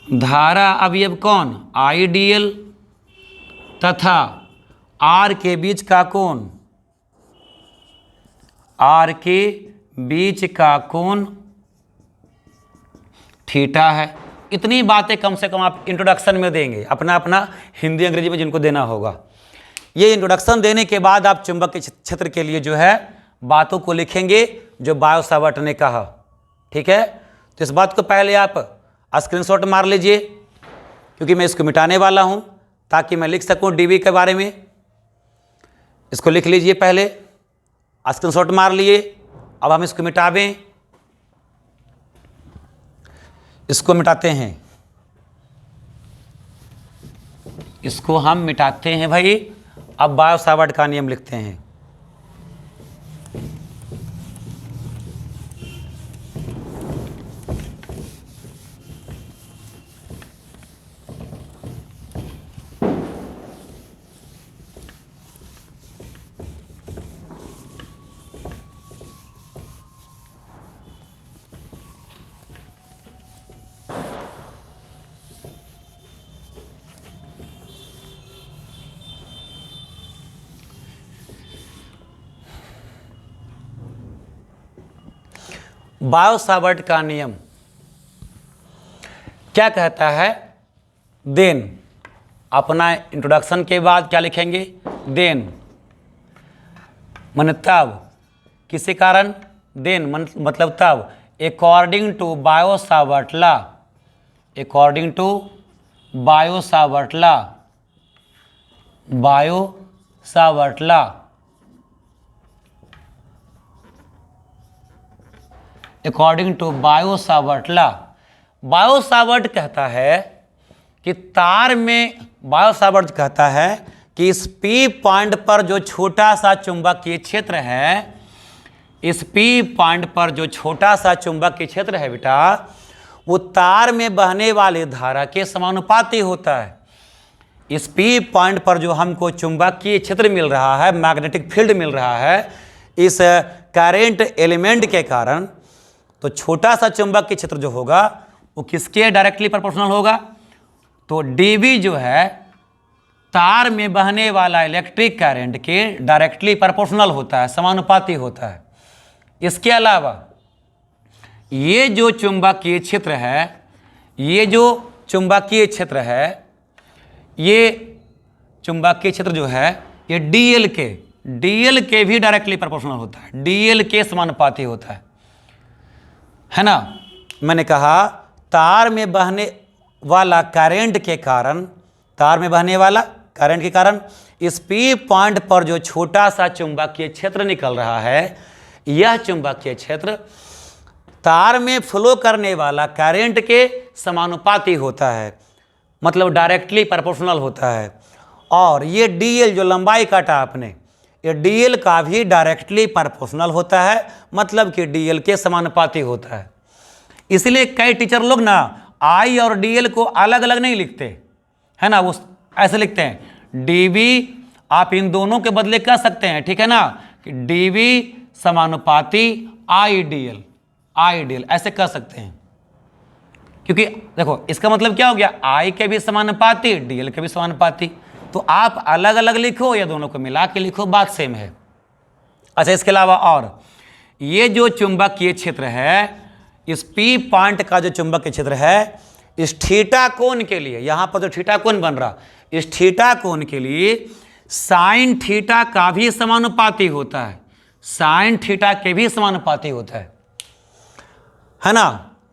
धारा अवयव कौन, आईडीएल, तथा आर के बीच का कोण, आर के बीच का कोण थीटा है। इतनी बातें कम से कम आप इंट्रोडक्शन में देंगे, अपना अपना हिंदी अंग्रेजी में जिनको देना होगा। ये इंट्रोडक्शन देने के बाद आप चुंबकीय क्षेत्र के लिए जो है बातों को लिखेंगे जो बायो सावर्ट ने कहा। ठीक है, तो इस बात को पहले आप स्क्रीनशॉट मार लीजिए, क्योंकि मैं इसको मिटाने वाला हूं ताकि मैं लिख सकूं डीवी के बारे में। इसको लिख लीजिए, पहले स्क्रीनशॉट मार लिए। अब हम इसको मिटावें, इसको मिटाते हैं, इसको हम मिटाते हैं भाई। अब बायो सावर्ट का नियम लिखते हैं। बायो सावर्ट का नियम क्या कहता है? देन, अपना इंट्रोडक्शन के बाद क्या लिखेंगे? देन मन तब, किसी कारण, देन मतलब तब, according to Biot Savart law, according to Biot Savart law, Biot Savart law, according to Biot Savart law. Biot Savart कहता है कि तार में, बायो सावर्ट कहता है कि इस पी पॉइंट पर जो छोटा सा चुंबकीय क्षेत्र है, इस पी पॉइंट पर जो छोटा सा चुंबकीय क्षेत्र है बेटा, वो तार में बहने वाले धारा के समानुपाती होता है। इस पी पॉइंट पर जो हमको चुंबकीय क्षेत्र मिल रहा है, मैग्नेटिक फील्ड मिल रहा है, इस करंट एलिमेंट के कारण, तो छोटा सा चुंबकीय क्षेत्र जो होगा वो किसके डायरेक्टली प्रोपोर्शनल होगा? तो डीवी जो है तार में बहने वाला इलेक्ट्रिक करंट के डायरेक्टली प्रोपोर्शनल होता है, समानुपाती होता है। इसके अलावा ये जो चुंबकीय क्षेत्र है, ये जो चुंबकीय क्षेत्र है, ये चुंबकीय क्षेत्र जो है ये डीएल के भी डायरेक्टली प्रोपोर्शनल होता है, डीएल के समानुपाती होता है ना। मैंने कहा तार में बहने वाला करंट के कारण, तार में बहने वाला करंट के कारण इस पी पॉइंट पर जो छोटा सा चुंबकीय क्षेत्र निकल रहा है, यह चुंबकीय क्षेत्र तार में फ्लो करने वाला करंट के समानुपाती होता है, मतलब डायरेक्टली प्रोपोर्शनल होता है। और ये डीएल जो लंबाई काटा आपने, ये डीएल का भी डायरेक्टली प्रोपोर्शनल होता है, मतलब कि डीएल के समानुपाती होता है। इसलिए कई टीचर लोग ना आई और डीएल को अलग अलग नहीं लिखते है ना, वो ऐसे लिखते हैं डीवी, आप इन दोनों के बदले कह सकते हैं, ठीक है ना, कि डीवी समानुपाती आई डीएल ऐसे कह सकते हैं। क्योंकि देखो इसका मतलब क्या हो गया, आई के भी समानुपाती, डीएल के भी समानुपाती। तो आप अलग अलग लिखो या दोनों को मिला के लिखो, बात सेम है। अच्छा, इसके अलावा और ये जो चुंबकीय क्षेत्र है, इस पी पॉइंट का जो चुंबकीय क्षेत्र है, इस थीटा कोण के लिए, यहां पर जो थीटा कोण बन रहा, इस थीटा कोण के लिए साइन थीटा का भी समानुपाती होता है, साइन थीटा के भी समानुपाती होता है ना।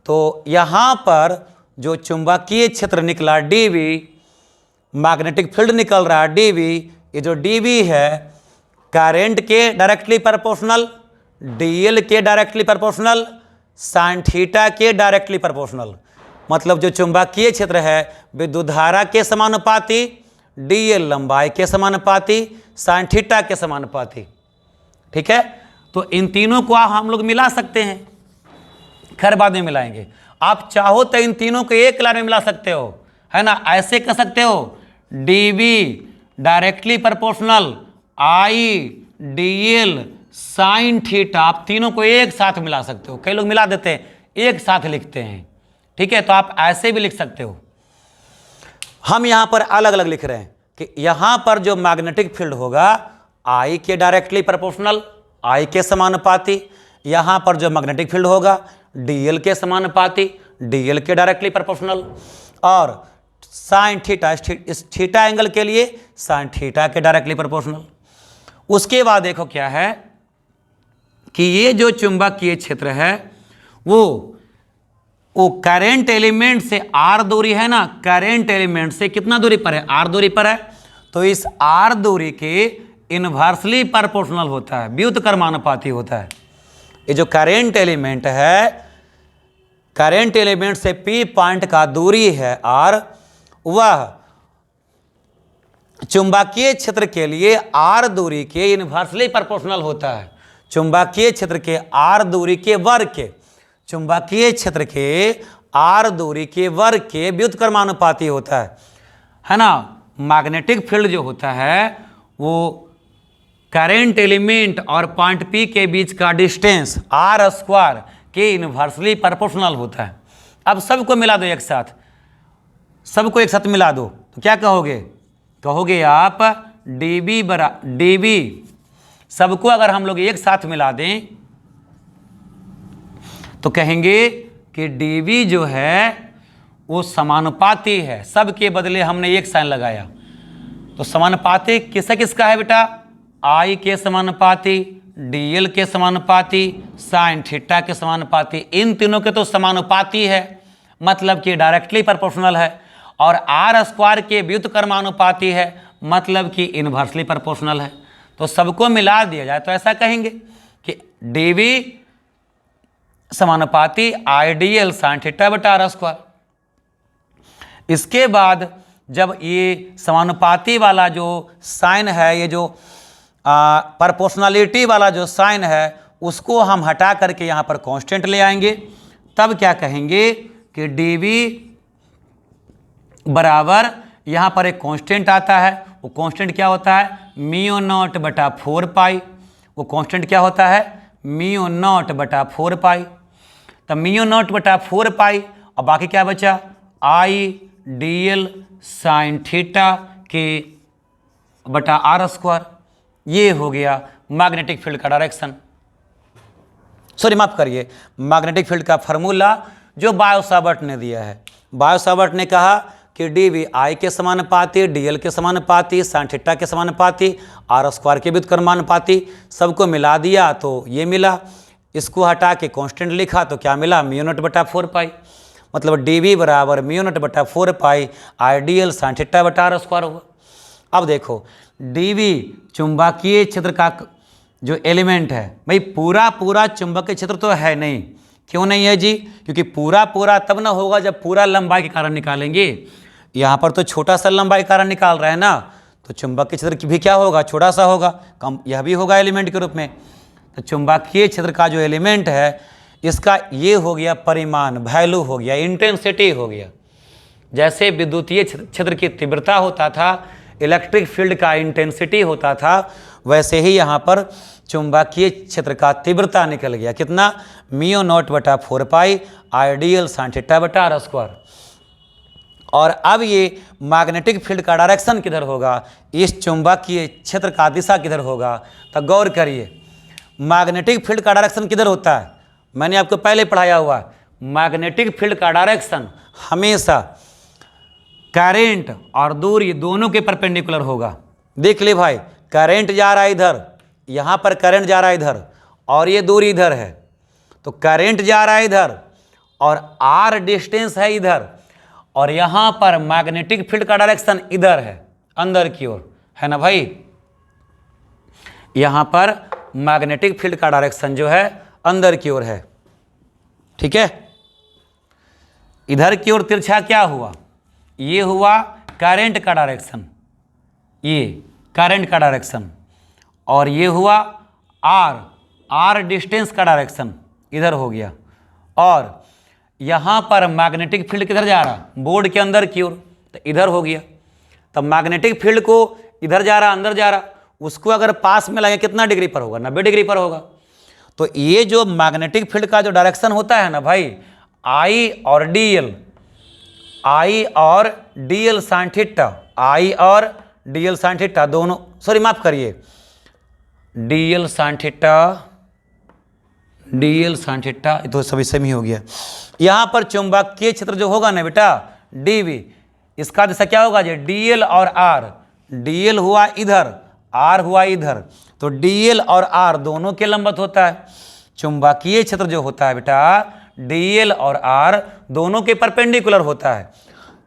तो यहां पर जो चुंबकीय क्षेत्र निकला डीवी, मैग्नेटिक फील्ड निकल रहा है डीवी, ये जो डीवी है करंट के डायरेक्टली प्रोपोर्शनल, डीएल के डायरेक्टली प्रोपोर्शनल, साइन थीटा के डायरेक्टली प्रोपोर्शनल, मतलब जो चुंबकीय क्षेत्र है विद्युत धारा के समानुपाती, डीएल लंबाई के समानुपाती, साइन थीटा के समानुपाती। ठीक है, तो इन तीनों को हम लोग मिला सकते हैं, खैर बाद में मिलाएंगे। आप चाहो तो इन तीनों को एक लाइन में मिला सकते हो, है ना, ऐसे कह सकते हो डीवी डायरेक्टली प्रोपोर्शनल आई डीएल साइन थीटा, आप तीनों को एक साथ मिला सकते हो, कई लोग मिला देते हैं, एक साथ लिखते हैं, ठीक है, तो आप ऐसे भी लिख सकते हो। हम यहां पर अलग अलग लिख रहे हैं कि यहां पर जो मैग्नेटिक फील्ड होगा आई के डायरेक्टली प्रोपोर्शनल, आई के समानुपाती, यहां पर जो मैग्नेटिक फील्ड होगा डीएल के समानुपाती, डीएल के डायरेक्टली प्रोपोर्शनल, और साइन थीटा, इस थीटा एंगल के लिए साइन थीटा के डायरेक्टली प्रोपोर्शनल। उसके बाद देखो क्या है कि ये जो चुंबकीय क्षेत्र है वो करंट एलिमेंट से आर दूरी है ना, करंट एलिमेंट से कितना दूरी पर है, आर दूरी पर है, तो इस आर दूरी के इनवर्सली प्रोपोर्शनल होता है, व्युत्क्रमानुपाती होता है। ये जो करंट एलिमेंट है, करंट एलिमेंट से पी पॉइंट का दूरी है आर, वह चुंबकीय क्षेत्र के लिए आर दूरी के इनवर्सली प्रोपोर्शनल होता है। चुंबकीय क्षेत्र के आर दूरी के वर्ग के, चुंबकीय क्षेत्र के आर दूरी के वर्ग के व्युत्क्रमानुपाती होता है ना। मैग्नेटिक फील्ड जो होता है वो करंट एलिमेंट और पॉइंट पी के बीच का डिस्टेंस आर स्क्वायर के इनवर्सली प्रोपोर्शनल होता है। अब सबको मिला दो एक साथ, सबको एक साथ मिला दो तो क्या कहोगे, कहोगे आप dB, सबको अगर हम लोग एक साथ मिला दें तो कहेंगे कि dB जो है वो समानुपाती है, सब के बदले हमने एक साइन लगाया, तो समानुपाती किसका किसका है बेटा, I के समानुपाती, DL के समानुपाती, साइन थीटा के समानुपाती, इन तीनों के तो समानुपाती है, मतलब कि डायरेक्टली प्रोपोर्शनल है, और आर स्क्वायर के व्युत्क्रमानुपाती है, मतलब कि इनवर्सली प्रोपोर्शनल है। तो सबको मिला दिया जाए तो ऐसा कहेंगे कि dB समानुपाती आइडियल साइन थीटा बटा आर स्क्वायर। इसके बाद जब ये समानुपाती वाला जो साइन है, ये जो प्रोपोर्शनलिटी वाला जो साइन है, उसको हम हटा करके यहाँ पर कांस्टेंट ले आएंगे, तब क्या कहेंगे कि dB बराबर, यहाँ पर एक कांस्टेंट आता है, वो कांस्टेंट क्या होता है, म्यू नॉट बटा 4 पाई, वो कांस्टेंट क्या होता है, म्यू नॉट बटा 4 पाई, तब म्यू नॉट बटा 4 पाई, और बाकी क्या बचा, आई DL साइन थीटा के बटा आर स्क्वायर। ये हो गया मैग्नेटिक फील्ड का डायरेक्शन, सॉरी माफ करिए, मैग्नेटिक फील्ड का फार्मूला जो बायो-सावर्ट ने दिया है। बायो-सावर्ट ने कहा कि dB I के समानुपाती, DL के समानुपाती, साइन थीटा के समानुपाती, आर स्क्वायर के व्युत्क्रमानुपाती, सबको मिला दिया तो ये मिला, इसको हटा के कांस्टेंट लिखा तो क्या मिला, म्यू नॉट बटा 4 पाई, मतलब dB बराबर म्यू नॉट बटा 4 पाई आइडियल साइन थीटा बटा आर स्क्वायर हुआ। अब देखो dB चुंबकीय क्षेत्र का जो एलिमेंट है, भाई पूरा चुंबकीय क्षेत्र तो है नहीं, क्यों नहीं है जी, क्योंकि पूरा तब ना होगा जब पूरा लंबाई के कारण निकालेंगे, यहाँ पर तो छोटा सा लंबाई के कारण निकाल रहे हैं ना, तो चुंबकीय क्षेत्र भी क्या होगा, छोटा सा होगा, कम, यह भी होगा एलिमेंट के रूप में। तो चुंबकीय क्षेत्र का जो एलिमेंट है, इसका ये हो गया परिमाण, वैल्यू हो गया, इंटेंसिटी हो गया। जैसे विद्युतीय क्षेत्र की तीव्रता होता था, इलेक्ट्रिक फील्ड का इंटेंसिटी होता था, वैसे ही यहाँ पर चुंबकीय क्षेत्र का तीव्रता निकल गया, कितना, म्यू नॉट बटा 4 पाई आइडियल साइन थीटा बटा आर स्क्वायर। और अब ये मैग्नेटिक फील्ड का डायरेक्शन किधर होगा, इस चुंबकीय क्षेत्र का दिशा किधर होगा, तो गौर करिए, मैग्नेटिक फील्ड का डायरेक्शन किधर होता है, मैंने आपको पहले पढ़ाया हुआ, मैग्नेटिक फील्ड का डायरेक्शन हमेशा करंट और दूरी दोनों के परपेंडिकुलर होगा। देख ले भाई, करंट जा रहा है इधर, यहाँ पर करंट जा रहा है इधर, और ये दूरी इधर है, तो करंट जा रहा है इधर और आर डिस्टेंस है इधर, और यहाँ पर मैग्नेटिक फील्ड का डायरेक्शन इधर है, अंदर की ओर है ना भाई, यहाँ पर मैग्नेटिक फील्ड का डायरेक्शन जो है अंदर की ओर है, ठीक है। इधर की ओर तिरछा क्या हुआ, ये हुआ करंट का डायरेक्शन, ये करंट का डायरेक्शन, और ये हुआ आर डिस्टेंस का डायरेक्शन इधर हो गया, और यहाँ पर मैग्नेटिक फील्ड किधर जा रहा, बोर्ड के अंदर की ओर, तो इधर हो गया। तब मैग्नेटिक फील्ड को इधर जा रहा, अंदर जा रहा, उसको अगर पास में लगे कितना डिग्री पर होगा, 90 डिग्री पर होगा। तो ये जो मैग्नेटिक फील्ड का जो डायरेक्शन होता है ना भाई, आई और डीएल साइन थीटा, आई और डीएल साइन थीटा दोनों, सॉरी माफ करिए, डीएल साइन थीटा तो सभी सेम ही हो गया। यहां पर चुंबकीय क्षेत्र जो होगा ना बेटा डीवी, इसका दिशा क्या होगा जी, डीएल और आर, डीएल हुआ इधर, आर हुआ इधर, तो डीएल और आर दोनों के लंबवत होता है। चुंबकीय क्षेत्र जो होता है बेटा डीएल और आर दोनों के परपेंडिकुलर होता है।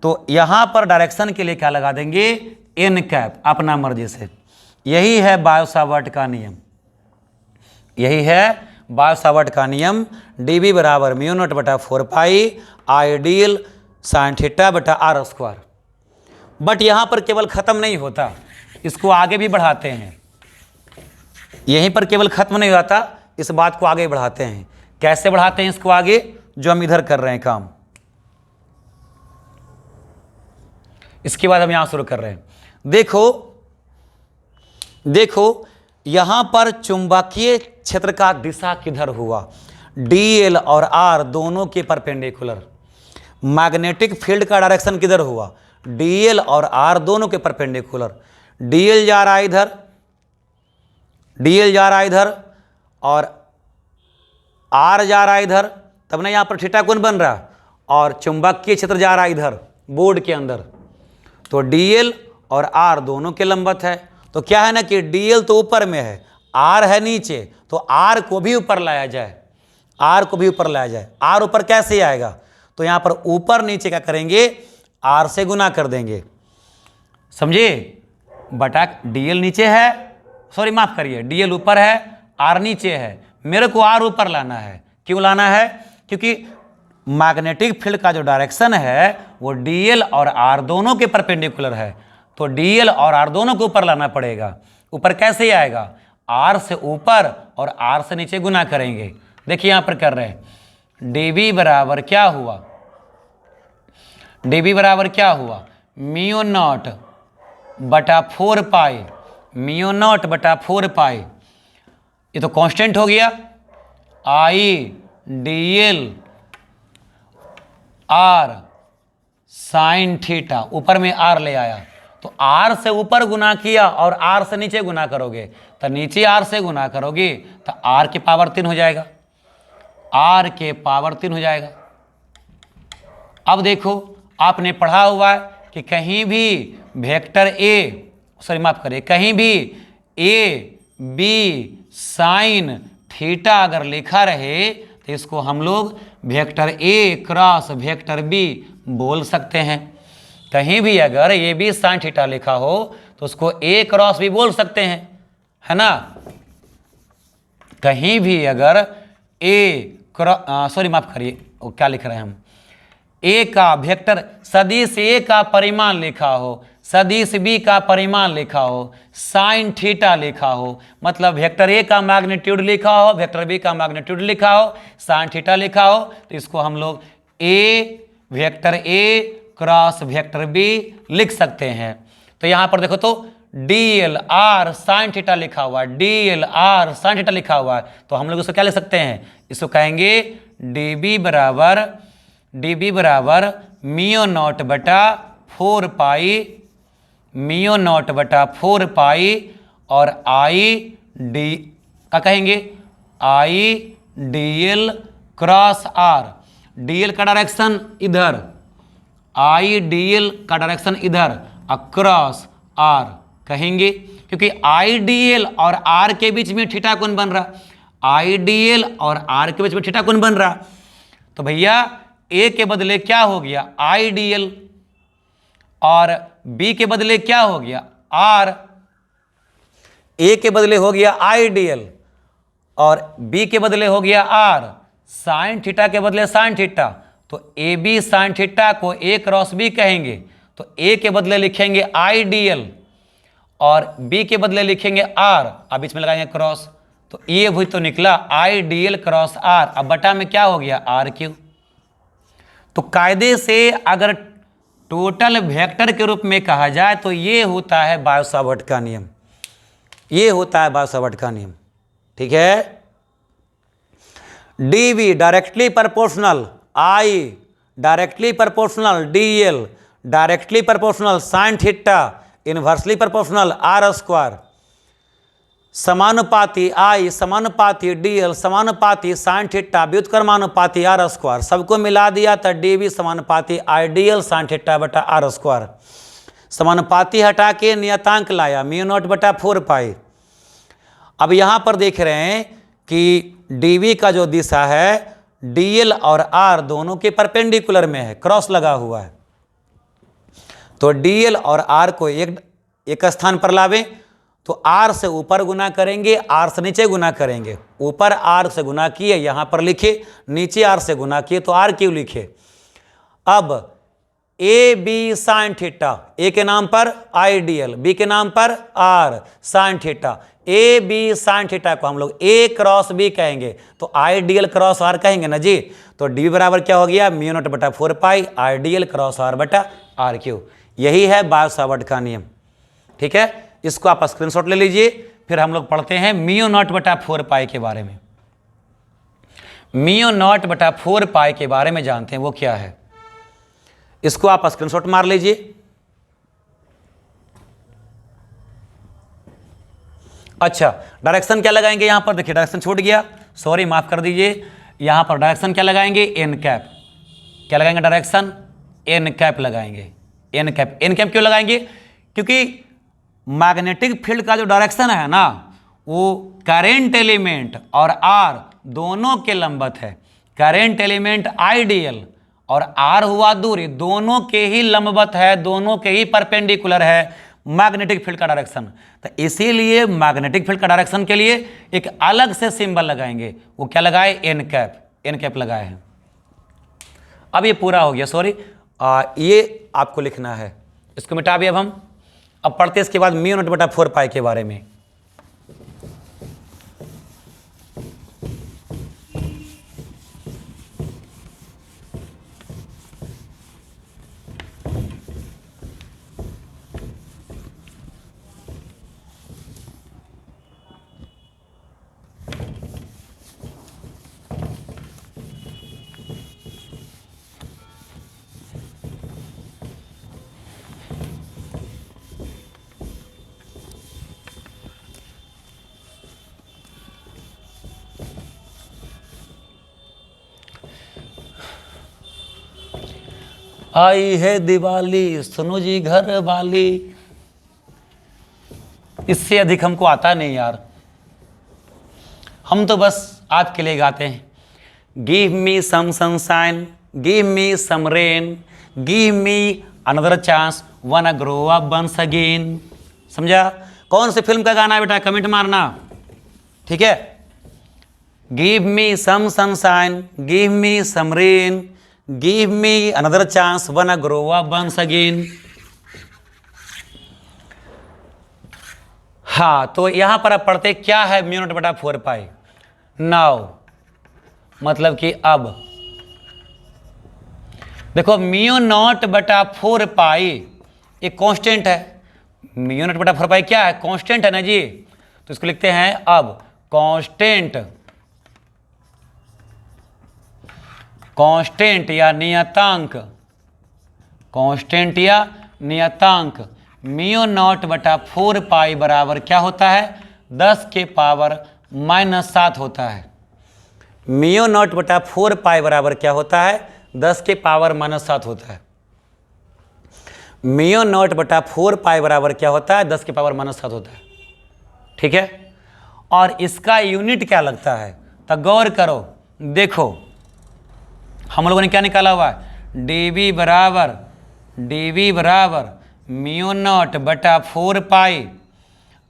तो यहां पर डायरेक्शन के लिए क्या लगा देंगे, एन कैप, अपना मर्जी से। यही है बायो-सावर्ट का नियम, यही है बायो-सावर्ट का नियम। डीबी बराबर म्यू नॉट बटा 4 पाई आइडियल साइन थीटा बटा आर स्क्वायर। बट यहां पर केवल खत्म नहीं होता, इसको आगे भी बढ़ाते हैं। यहीं पर केवल खत्म नहीं होता, इस बात को आगे बढ़ाते हैं। कैसे बढ़ाते हैं इसको आगे, जो हम इधर कर रहे हैं काम, इसके बाद हम यहां शुरू कर रहे हैं। देखो यहां पर चुंबकीय क्षेत्र का दिशा किधर हुआ, डीएल और आर दोनों के परपेंडिकुलर। मैग्नेटिक फील्ड का डायरेक्शन किधर हुआ, डीएल और आर दोनों के परपेंडिकुलर। डीएल जा रहा इधर और आर जा रहा इधर, तब ना यहां पर थीटा कोण बन रहा, और चुंबकीय क्षेत्र जा रहा इधर बोर्ड के अंदर। तो डीएल और आर दोनों के लंबवत है। तो क्या है ना कि डीएल तो ऊपर में है, आर है नीचे, तो आर को भी ऊपर लाया जाए, आर ऊपर कैसे आएगा, तो यहां पर ऊपर नीचे क्या करेंगे, आर से गुना कर देंगे, समझे, बटा डीएल नीचे है, सॉरी माफ करिए, डीएल ऊपर है, आर नीचे है, मेरे को आर ऊपर लाना है। क्यों लाना है, क्योंकि मैग्नेटिक फील्ड का जो डायरेक्शन है वो डीएल और आर दोनों के परपेंडिकुलर है। तो डीएल और आर दोनों को ऊपर लाना पड़ेगा। ऊपर कैसे आएगा, आर से ऊपर और आर से नीचे गुना करेंगे। देखिए यहां पर कर रहे हैं, डीबी बराबर क्या हुआ, म्यू नॉट बटा 4 पाई, म्यू नॉट बटा 4 पाई, ये तो कांस्टेंट हो गया, आई डीएल आर साइन थीटा, ऊपर में आर ले आया, तो आर से ऊपर गुना किया और आर से नीचे गुना करोगे, तो नीचे आर से गुना करोगे तो आर के पावर 3 हो जाएगा, आर के पावर 3 हो जाएगा। अब देखो आपने पढ़ा हुआ है कि कहीं भी वेक्टर ए, सॉरी माफ करिए, कहीं भी ए बी साइन थीटा अगर लिखा रहे तो इसको हम लोग vector A cross vector B बोल सकते हैं। कहीं भी अगर ए बी साइन थीटा लिखा हो तो उसको ए क्रॉस भी बोल सकते हैं, है ना। कहीं भी अगर सॉरी माफ करिए, क्या लिख रहे हैं हम, ए का वेक्टर सदिश ए का परिमाण लिखा हो, सदिश बी का परिमाण लिखा हो, साइन थीटा लिखा हो, मतलब वेक्टर ए का मैग्नीट्यूड लिखा हो, वेक्टर बी का मैग्नीट्यूड लिखा हो, साइन थीटा लिखा हो, तो इसको हम लोग A vector A cross vector B लिख सकते हैं। तो यहां पर देखो तो d l r sine theta लिखा हुआ है, d l r sine theta लिखा हुआ है, तो हम लोग इसको क्या लिख सकते हैं, इसको कहेंगे डीबी बराबर मियो नॉट बटा 4 पाई, मियो नॉट बटा 4 पाई और आई डी क्या कहेंगे, I D L cross R, D L का डायरेक्शन इधर, आई डी एल का डायरेक्शन इधर, अक्रॉस आर कहेंगे, क्योंकि आई डी एल और आर के बीच में थीटा कोण बन रहा, आई डी एल और आर के बीच में थीटा कोण बन रहा, तो भैया ए के बदले क्या हो गया आई डी एल और बी के बदले क्या हो गया आर, ए के बदले हो गया आई डी एल और बी के बदले हो गया आर, साइन थीटा के बदले साइन थीटा, तो ए बी साइन थीटा को ए क्रॉस बी कहेंगे, तो ए के बदले लिखेंगे आई डी एल और बी के बदले लिखेंगे आर, अब बीच में लगाएंगे क्रॉस, तो ये भी तो निकला I D L cross R, अब बटा में क्या हो गया आर क्यू। तो कायदे से अगर टोटल वेक्टर के रूप में कहा जाए तो ये होता है बायो-सावर्ट का नियम। ये होता है बायोसावर्ट का नियम। ठीक है, DV directly proportional I, directly proportional DL, directly proportional sine theta, inversely proportional R square, समानुपाती आई, समानुपाती डीएल, समानुपाती साइन थीटा, व्युत्क्रमानुपाती आर स्क्वायर। सबको मिला दिया तो डीवी समानुपाती आई डीएल साइन थीटा बटा आर स्क्वायर। समानुपाती हटा के नियतांक लाया म्यू नॉट बटा 4 पाई। अब यहाँ पर देख रहे हैं कि डीवी का जो दिशा है डीएल और आर दोनों के परपेंडिकुलर में है, क्रॉस लगा हुआ है। तो डीएल और आर को एक स्थान पर लावें तो आर से ऊपर गुना करेंगे, आर से नीचे गुना करेंगे। ऊपर आर से गुना किए यहाँ पर लिखे, नीचे आर से गुना किए तो आर क्यों लिखे। अब A B sine theta, A के नाम पर आई डीएल, बी के नाम पर R sine theta. A B sine theta को हम लोग ए क्रॉस बी कहेंगे तो आई डीएल क्रॉस आर कहेंगे ना जी। तो डी बराबर क्या हो गया म्यू नॉट बटा 4 pi I dl cross r बटा आर क्यू। यही है बायोसावर्ट का नियम। ठीक है, इसको आप स्क्रीनशॉट ले लीजिए। फिर हम लोग पढ़ते हैं म्यू नॉट बटा 4 पाई के बारे में। म्यू नॉट बटा 4 पाई के बारे में जानते हैं वो क्या है, इसको आप स्क्रीनशॉट मार लीजिए। अच्छा, डायरेक्शन क्या लगाएंगे यहाँ पर, देखिए डायरेक्शन छूट गया, सॉरी माफ कर दीजिए। यहाँ पर डायरेक्शन क्या लगाएंगे, एन कैप। क्या लगाएंगे डायरेक्शन, एन कैप लगाएंगे। एन कैप, एन कैप क्यों लगाएंगे, क्योंकि मैग्नेटिक फील्ड का जो डायरेक्शन है ना वो करेंट एलिमेंट और आर दोनों के लंबवत है। करेंट एलिमेंट आईडीएल और आर हुआ दूरी, दोनों के ही लंबवत है, दोनों के ही परपेंडिकुलर है मैग्नेटिक फील्ड का डायरेक्शन। तो इसीलिए मैग्नेटिक फील्ड का डायरेक्शन के लिए एक अलग से सिंबल लगाएंगे। वो क्या लगाए, एन कैप। एन कैप लगाए हैं। अब ये पूरा हो गया, सॉरी ये आपको लिखना है, इसको मिटा भी। अब पढ़ते इसके बाद म्यू नॉट बटा 4 पाई के बारे में। आई है दिवाली सुनो जी घर वाली। इससे अधिक हमको आता नहीं यार, हम तो बस आपके लिए गाते हैं। Give me some sunshine, give me some rain, give me another chance, wanna grow up once again. समझा, कौन सी फिल्म का गाना है बेटा, कमेंट मारना। ठीक है, give me some sunshine, give me some rain, give me another chance, wanna grow up once again. हाँ, तो यहां पर अब पढ़ते क्या है म्यू नॉट बटा 4 पाई। नाउ मतलब कि अब देखो म्यू नॉट बटा 4 पाई एक कांस्टेंट है। म्यू नॉट बटा 4 पाई क्या है, कांस्टेंट है ना जी। तो इसको लिखते हैं अब कांस्टेंट, कांस्टेंट या नियतांक, कांस्टेंट या नियतांक म्यू नॉट बटा 4 पाई बराबर क्या होता है, 10 के पावर -7 होता है। म्यू नॉट बटा 4 पाई बराबर क्या होता है, 10 के पावर -7 होता है। म्यू नॉट बटा 4 पाई बराबर क्या होता है, 10 के पावर -7 होता है। ठीक है, और इसका यूनिट क्या लगता है, तो गौर करो। देखो हम लोगों ने क्या निकाला हुआ है, डीवी बराबर म्यू नॉट बटा 4 pi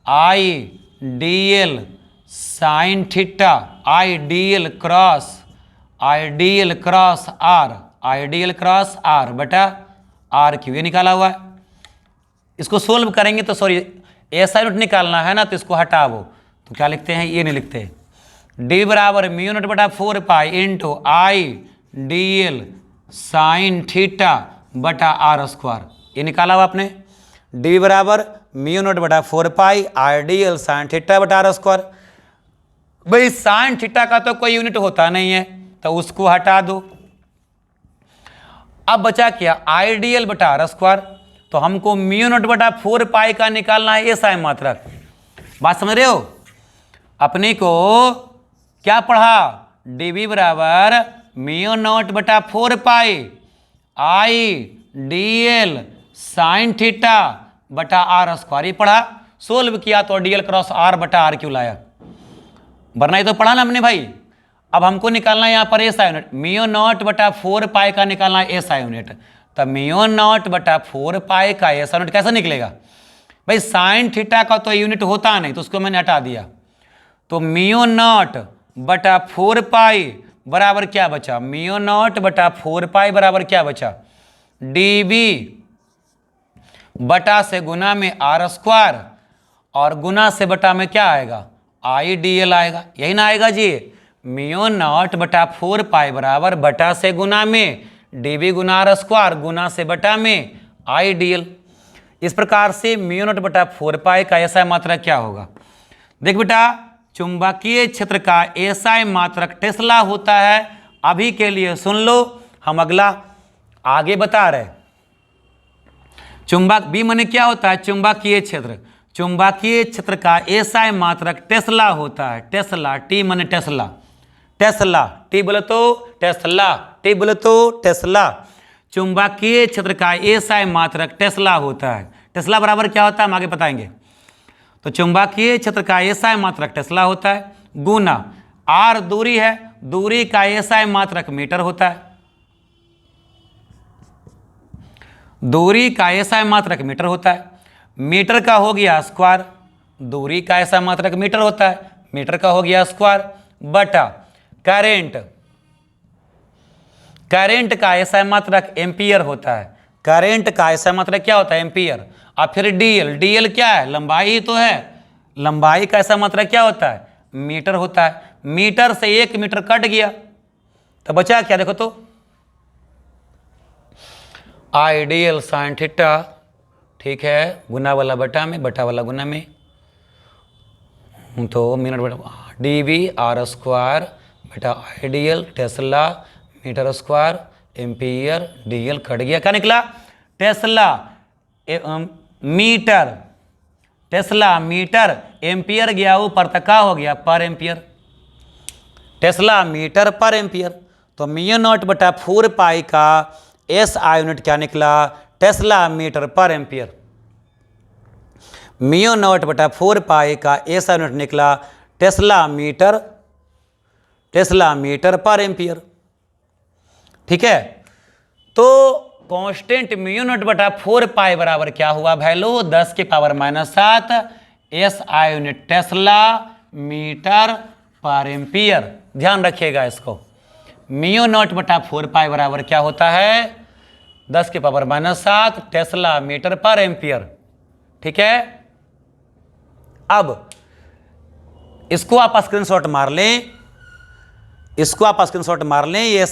I DL sine theta, I dl cross r, ideal cross r बटा आर क्यू, ये निकाला हुआ है। इसको सोल्व करेंगे तो सॉरी ऐसा यूनिट निकालना है ना, तो इसको हटाओ। तो क्या लिखते हैं, ये नहीं लिखते। डी बराबर म्यू नॉट बटा 4 पाई इंटू आई डीएल साइन थीटा बटा आर स्क्वायर, ये निकाला हुआ आपने। डी बराबर म्यू नॉट बटा 4 पाई आइडियल साइन थीटा बटा आर स्क्वायर। भाई साइन थीटा का तो कोई यूनिट होता नहीं है तो उसको हटा दो। अब बचा क्या, आइडियल बटा आर स्क्वायर। तो हमको म्यू नॉट बटा 4 पाई का निकालना है एसआई मात्रक। बात समझ रहे हो? अपने को क्या पढ़ा, डीवी बराबर म्यू नॉट बटा 4 pi I D l sine theta बटा आर स्क्वायर, ये पढ़ा। सोल्व किया तो डी एल क्रॉस आर बटा आर क्यों लाया, वरना ये तो पढ़ा ना हमने भाई। अब हमको निकालना है यहाँ पर S I unit, mu naught बटा 4 पाई का निकालना है एस आई यूनिट। तो म्यू नॉट बटा 4 पाई का एस आई यूनिट कैसे निकलेगा भाई, साइन थीटा का तो यूनिट होता नहीं तो उसको मैंने हटा दिया। तो म्यू नॉट बटा 4 पाई बराबर क्या बचा, म्यू नॉट बटा 4 पाई बराबर क्या बचा, डी बी बटा से गुना में आर स्क्वायर और गुना से बटा में क्या आएगा, आई डी एल आएगा, यही ना आएगा जी। म्यू नॉट बटा 4 पाई बराबर बटा से गुना में डी बी गुना आर स्क्वायर गुना से बटा में आई डी एल। इस प्रकार से म्यू नॉट बटा 4 पाई का एसआई मात्रक क्या होगा। देख बेटा, चुंबकीय क्षेत्र का एसआई मात्रक टेस्ला होता है। अभी के लिए सुन लो, हम अगला आगे बता रहे। चुंबक बी माने क्या होता है, चुंबकीय क्षेत्र। चुंबकीय क्षेत्र का एसआई मात्रक टेस्ला होता है। टेस्ला, टी माने टेस्ला, टेस्ला, टी बोले तो टेस्ला, टी बोले तो टेस्ला। चुंबकीय क्षेत्र का एसआई मात्रक टेस्ला होता है। टेस्ला बराबर क्या होता है हम आगे बताएंगे। तो चुंबकीय क्षेत्र का एसआई मात्रक टेस्ला होता है, गुना आर दूरी है, दूरी का एसआई मात्रक मीटर होता है। दूरी का एसआई मात्रक मीटर होता है। मीटर का हो गया स्क्वायर, दूरी का एसआई मात्रक मीटर होता है, मीटर का हो गया स्क्वायर बटा करेंट, करेंट का एसआई मात्रक एम्पियर होता है। करेंट का एसआई मात्रक क्या होता है, एम्पियर। और फिर डीएल, डीएल क्या है, लंबाई ही तो है। लंबाई का एसआई मात्रक क्या होता है, मीटर होता है। मीटर से 1 मीटर कट गया तो बचा क्या, देखो तो आइडियल साइन थीटा, ठीक है, गुना वाला बटा में, बटा वाला गुना में, तो मिनट बटा डी वी आर स्क्वायर बटा ideal tesla metre square ampere DL cut गया, क्या निकला, tesla metre, tesla metre, ampere गया ऊपर तक का हो गया पर एम्पियर, टेस्ला मीटर पर एम्पियर। तो म्यू नॉट बटा 4 पाई का एस आई यूनिट क्या निकला, टेस्ला मीटर पर एम्पियर। म्यू नॉट बटा 4 पाई का एस आई यूनिट निकला टेस्ला मीटर, टेस्ला मीटर पर एम्पियर, ठीक है। तो कांस्टेंट म्यू नॉट बटा 4 पाई बराबर क्या हुआ वैल्यू, 10 की power -7 S I unit tesla metre पर एम्पियर। ध्यान रखिएगा इसको, म्यू नॉट बटा 4 पाई बराबर क्या होता है, 10 की पावर -7 टेस्ला मीटर पर एम्पियर, ठीक है। अब इसको आप स्क्रीनशॉट मार लें, इसको आप स्क्रीनशॉट मार लें, ये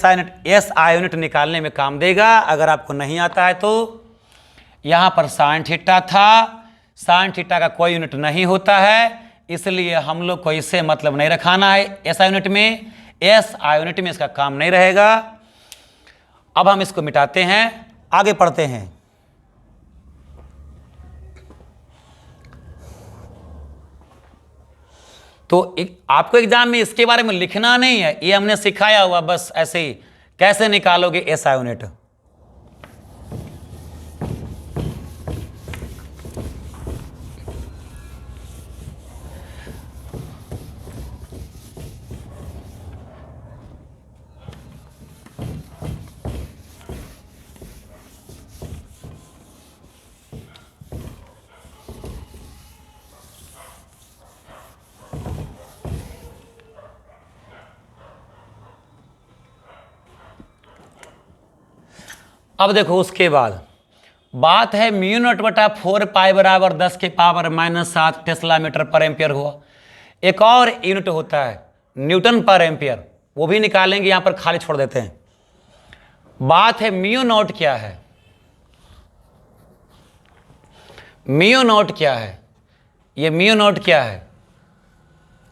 एस आई यूनिट निकालने में काम देगा। अगर आपको नहीं आता है तो यहाँ पर साइन थीटा था, साइन थीटा का कोई यूनिट नहीं होता है, इसलिए हम लोग को इससे मतलब नहीं रखाना है एस आई यूनिट में, एस आई यूनिट में इसका काम नहीं रहेगा। अब हम इसको मिटाते हैं, आगे पढ़ते हैं। तो आपको एग्जाम में इसके बारे में लिखना नहीं है, ये हमने सिखाया हुआ, बस ऐसे ही कैसे निकालोगे एस आई यूनिट। अब देखो उसके बाद बात है म्यू नॉट बटा 4 पाई बराबर 10 की पावर -7 टेस्ला मीटर पर एम्पियर हुआ। एक और यूनिट होता है न्यूटन पर एम्पियर, वो भी निकालेंगे, यहां पर खाली छोड़ देते हैं। बात है म्यू नॉट क्या है, म्यू नॉट क्या है, ये म्यू नॉट क्या है?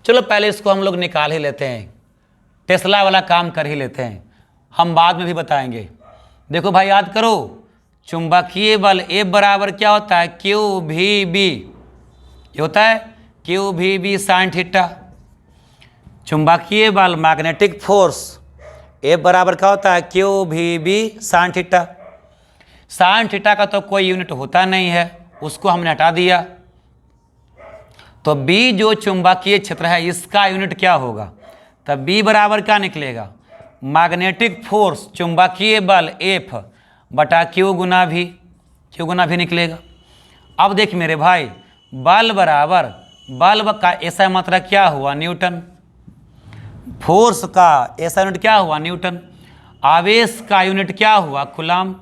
चलो पहले इसको हम लोग निकाल ही लेते हैं, टेस्ला वाला काम कर ही लेते हैं, हम बाद में भी बताएंगे। देखो भाई याद करो, चुंबकीय बल F बराबर क्या होता है, क्यू वी बी, ये होता है Q V B sine theta. चुंबकीय बल मैग्नेटिक फोर्स F बराबर क्या होता है, Q V B sine theta. Sine theta का तो कोई यूनिट होता नहीं है, उसको हमने हटा दिया, तो B जो चुंबकीय क्षेत्र है इसका यूनिट क्या होगा, तब B बराबर क्या निकलेगा, मैग्नेटिक फोर्स चुंबकीय बल F बटा क्यू गुना भी निकलेगा। अब देख मेरे भाई, बल बराबर बल्ब का ऐसा मात्रा क्या हुआ, न्यूटन। फोर्स का ऐसा यूनिट क्या हुआ, न्यूटन। आवेश का यूनिट क्या हुआ, कूलम।